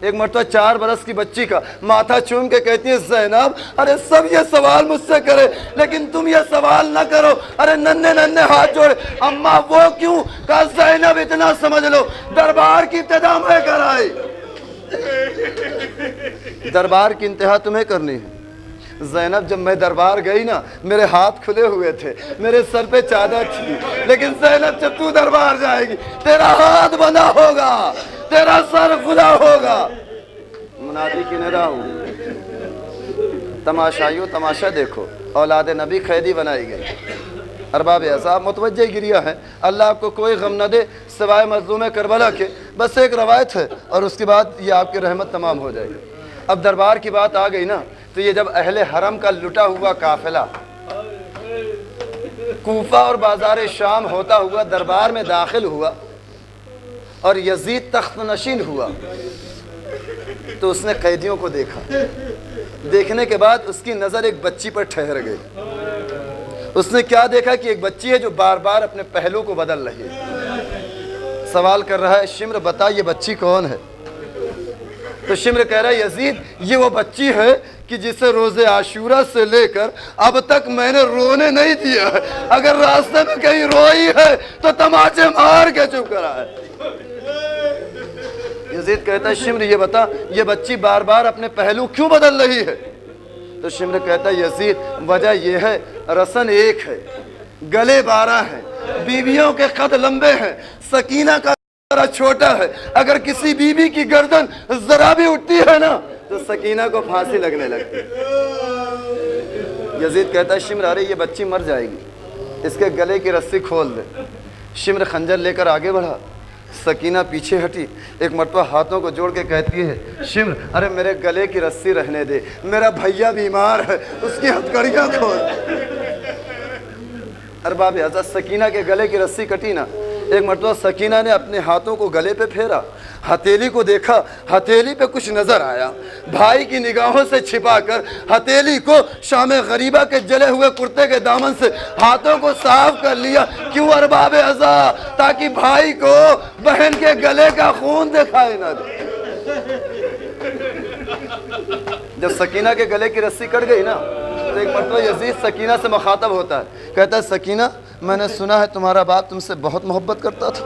ایک مرتبہ 4 برس کی بچی کا ماتھا چوم کے کہتی ہے، زینب ارے سب یہ سوال مجھ سے کرے لیکن تم یہ سوال نہ کرو، ارے ننھے ہاتھ جوڑے، اماں وہ کیوں؟ کہا زینب اتنا سمجھ لو دربار کی ابتدا میں کرائی، دربار کی انتہا تمہیں کرنی ہے۔ زینب جب میں دربار گئی نا میرے ہاتھ کھلے ہوئے تھے، میرے سر پہ چادر تھی، لیکن زینب جب تو دربار جائے گی تیرا ہاتھ بندھا ہوگا، تیرا سر کھلا ہوگا۔ منادی کی ندا ہوئی، تماشائیو تماشا دیکھو، اولاد نبی قیدی بنائی گئی۔ ارباب اعضاء متوجہ گریہ ہے، اللہ آپ کو کوئی غم نہ دے سوائے مظلوم کربلا کے، بس ایک روایت ہے اور اس کے بعد یہ آپ کی رحمت تمام ہو جائے گی۔ اب دربار کی بات آ گئی نا تو یہ جب اہل حرم کا لٹا ہوا قافلہ کوفہ اور بازار شام ہوتا ہوا دربار میں داخل ہوا اور یزید تخت نشین ہوا تو اس نے قیدیوں کو دیکھا، دیکھنے کے بعد اس کی نظر ایک بچی پر ٹھہر گئی۔ اس نے کیا دیکھا کہ ایک بچی ہے جو بار بار اپنے پہلو کو بدل رہی ہے، سوال کر رہا ہے، شمر بتا یہ بچی کون ہے؟ تو شمر کہہ رہا ہے، یزید یہ وہ بچی ہے کہ جسے روز عاشورہ سے لے کر اب تک میں نے رونے نہیں دیا ہے، اگر راستے میں کہیں روئی ہے تو تماچے مار کے چپ کرا ہے۔ یزید کہتا ہے، شمر یہ بتا یہ بچی بار بار اپنے پہلو کیوں بدل رہی ہے؟ تو شمر کہتا ہے، یزید وجہ یہ ہے رسن ایک ہے، گلے 12 ہیں، بیویوں کے قد لمبے ہیں، سکینہ کا چھوٹا ہے، اگر کسی بیوی کی گردن ذرا بھی اٹھتی ہے نا تو سکینہ کو پھانسی لگنے لگتی ہے۔ یزید کہتا ہے، شمر ارے یہ بچی مر جائے گی، اس کے گلے کی رسی کھول دے۔ شمر خنجر لے کر آگے بڑھا، سکینہ پیچھے ہٹی، ایک مرتبہ ہاتھوں کو جوڑ کے کہتی ہے، شمر ارے میرے گلے کی رسی رہنے دے، میرا بھیا بیمار ہے، اس کی ہتھکڑیاں کھول۔ ارباب اعضاء سکینہ کے گلے کی رسی کٹی نا، ایک مرتبہ سکینہ نے اپنے ہاتھوں کو گلے پہ پھیرا، ہتھیلی کو دیکھا، ہتھیلی پہ کچھ نظر آیا، بھائی کی نگاہوں سے چھپا کر ہتھیلی کو شام غریبہ کے جلے ہوئے کرتے کے دامن سے ہاتھوں کو صاف کر لیا۔ کیوں ارباب اعضاء؟ تاکہ بھائی کو بہن کے گلے کا خون دکھائے نہ دے۔ جب سکینہ کے گلے کی رسی کٹ گئی نا تو ایک مرتبہ یزید سکینہ سے مخاطب ہوتا ہے، کہتا ہے، سکینہ میں نے سنا ہے تمہارا باپ تم سے بہت محبت کرتا تھا،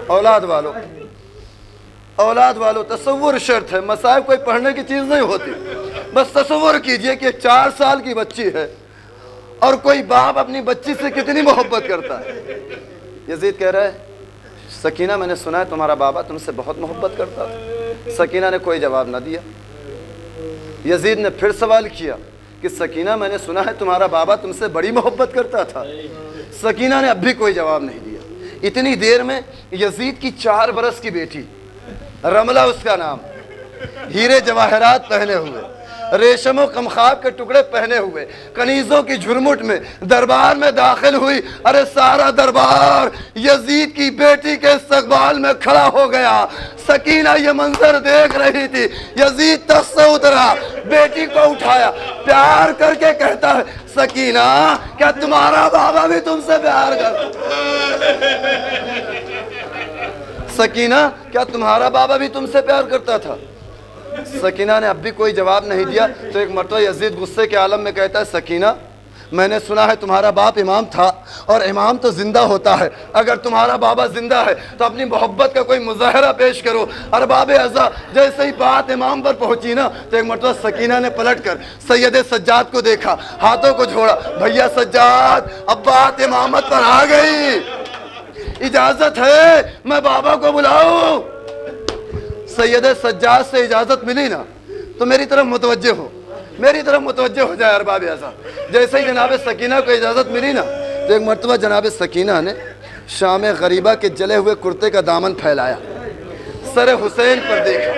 اولاد والو اولاد والوں تصور شرط ہے، مصائب کوئی پڑھنے کی چیز نہیں ہوتی۔ بس تصور کیجئے کہ 4 سال کی بچی ہے اور کوئی باپ اپنی بچی سے کتنی محبت کرتا ہے۔ یزید کہہ رہا ہے سکینہ میں نے سنا ہے تمہارا بابا تم سے بہت محبت کرتا تھا۔ سکینہ نے کوئی جواب نہ دیا۔ یزید نے پھر سوال کیا کہ سکینہ میں نے سنا ہے تمہارا بابا تم سے بڑی محبت کرتا تھا۔ سکینہ نے اب بھی کوئی جواب نہیں دیا۔ اتنی دیر میں یزید کی 4 برس کی بیٹی، رملہ اس کا نام، ہیرے جواہرات پہنے ہوئے، ریشم و کمخاب کے ٹکڑے پہنے ہوئے، کنیزوں کی جھرمٹ میں دربار میں داخل ہوئی۔ ارے سارا دربار یزید کی بیٹی کے استقبال میں کھڑا ہو گیا۔ سکینہ یہ منظر دیکھ رہی تھی۔ یزید تخت سے اترا، بیٹی کو اٹھایا، پیار کر کے کہتا ہے سکینہ کیا تمہارا بابا بھی تم سے پیار کرتا؟ سکینہ کیا تمہارا بابا بھی تم سے پیار کرتا تھا؟ سکینہ نے اب بھی کوئی جواب نہیں دیا۔ تو ایک مرتبہ یزید غصے کے عالم میں کہتا ہے سکینہ میں نے سنا ہے تمہارا باپ امام تھا اور امام تو زندہ ہوتا ہے، اگر تمہارا بابا زندہ ہے تو اپنی محبت کا کوئی مظاہرہ پیش کرو۔ ارباب اعضاء جیسے ہی بات امام پر پہنچی نا تو ایک مرتبہ سکینہ نے پلٹ کر سید سجاد کو دیکھا، ہاتھوں کو جھوڑا، بھیا سجاد اب بات امامت پر آ گئی، اجازت ہے میں بابا کو بلاؤں؟ سید سجاد سے اجازت ملی نا تو میری طرف متوجہ ہو، میری طرف متوجہ ہو جائے ارباب اعضاء۔ جیسے ہی جناب سکینہ کو اجازت ملی نا تو ایک مرتبہ جناب سکینہ نے شام غریبہ کے جلے ہوئے کرتے کا دامن پھیلایا، سر حسین پر دیکھا۔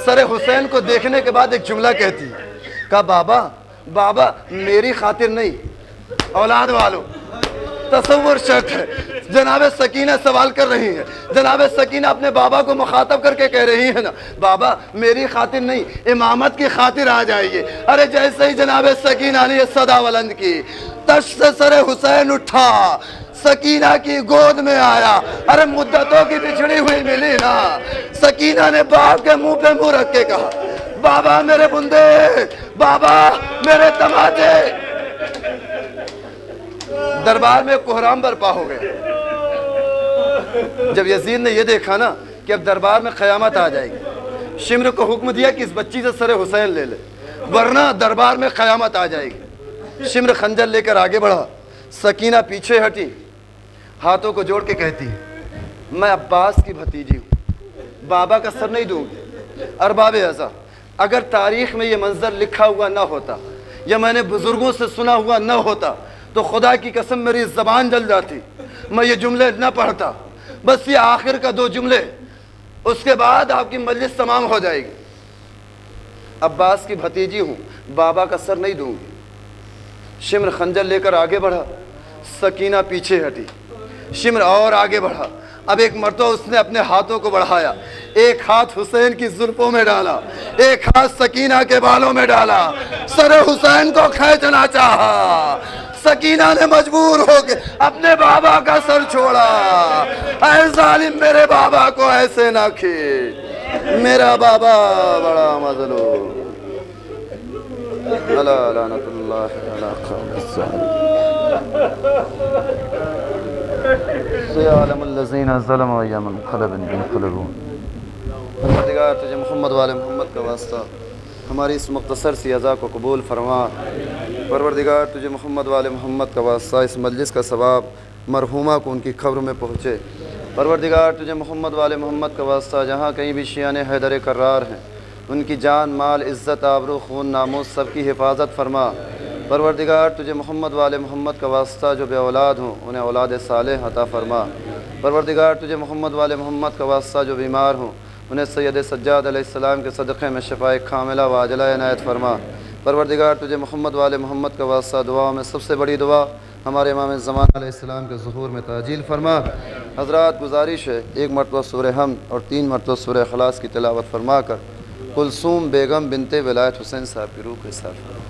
سر حسین کو دیکھنے کے بعد ایک جملہ کہتی ہے، کہا بابا بابا میری خاطر نہیں، اولاد والوں تصور شک ہے۔ جناب سکینہ سوال کر رہی ہے، جناب سکینہ اپنے بابا کو مخاطب کر کے کہہ رہی ہے نا بابا میری خاطر نہیں امامت کی خاطر آ جائیے۔ ارے جیسے ہی جناب سکینہ نے یہ صدا بلند کی، تش سے سر حسین اٹھا، سکینہ کی گود میں آیا۔ ارے مدتوں کی بچھڑی ہوئی ملی نا۔ سکینہ نے باپ کے منہ پہ منہ رکھ کے کہا بابا میرے بندے، بابا میرے تماچے۔ دربار میں کوہرام برپا ہو گیا۔ جب یزید نے یہ دیکھا نا کہ اب دربار میں قیامت آ جائے گی، شمر کو حکم دیا کہ اس بچی سے سر حسین لے لے ورنہ دربار میں قیامت آ جائے گی۔ شمر خنجر لے کر آگے بڑھا، سکینہ پیچھے ہٹی، ہاتھوں کو جوڑ کے کہتی میں عباس کی بھتیجی ہوں، بابا کا سر نہیں دوں گی۔ ارباب اعضاء اگر تاریخ میں یہ منظر لکھا ہوا نہ ہوتا یا میں نے بزرگوں سے سنا ہوا نہ ہوتا تو خدا کی قسم میری زبان جل جاتی، میں یہ جملے نہ پڑھتا۔ بس یہ آخر کا 2 جملے، اس کے بعد آپ کی مجلس تمام ہو جائے گی۔ عباس کی بھتیجی ہوں، بابا کا سر نہیں دوں گی۔ شمر خنجر لے کر آگے بڑھا، سکینہ پیچھے ہٹی، شمر اور آگے بڑھا۔ اب ایک مرتبہ اس نے اپنے ہاتھوں کو بڑھایا، ایک ہاتھ حسین کی زلفوں میں ڈالا، ایک ہاتھ سکینہ کے بالوں میں ڈالا، سر حسین کو کھینچنا چاہا۔ سکینہ نے مجبور ہو کے اپنے بابا کا سر چھوڑا۔ اے ظالم میرے بابا کو ایسے نہ کھینچ، میرا بابا بڑا مظلوم۔ الا لعنت اللہ علی قوم الظالمین، سیعلم الذین ظلموا ای منقلب ینقلبون۔ پروردگار تجھے محمد والے محمد کا واسطہ ہماری اس مختصر سی عزا کو قبول فرما۔ پروردگار تجھے محمد والے محمد کا واسطہ اس مجلس کا ثواب مرحومہ کو ان کی قبر میں پہنچے۔ پروردگار تجھے محمد والے محمد کا واسطہ جہاں کہیں بھی شیعان حیدر کرار ہیں ان کی جان مال عزت آبرو خون ناموس سب کی حفاظت فرما۔ پروردگار تجھے محمد والے محمد کا واسطہ جو بے اولاد ہوں انہیں اولاد صالح عطا فرما۔ پروردگار تجھے محمد والے محمد کا واسطہ جو بیمار ہوں انہیں سید سجاد علیہ السلام کے صدقے میں شفائے کاملہ و عاجلہ عنایت فرما۔ پروردگار تجھے محمد والے محمد کا واسطہ دعاؤں میں سب سے بڑی دعا ہمارے امام زمان علیہ السلام کے ظہور میں تعجیل فرما۔ حضرات گزارش ہے 1 مرتبہ سورہ حمد اور 3 مرتبہ سورہ اخلاص کی تلاوت فرما کر کلثوم بیگم بنت ولایت حسین صاحب کی روح کے ساتھ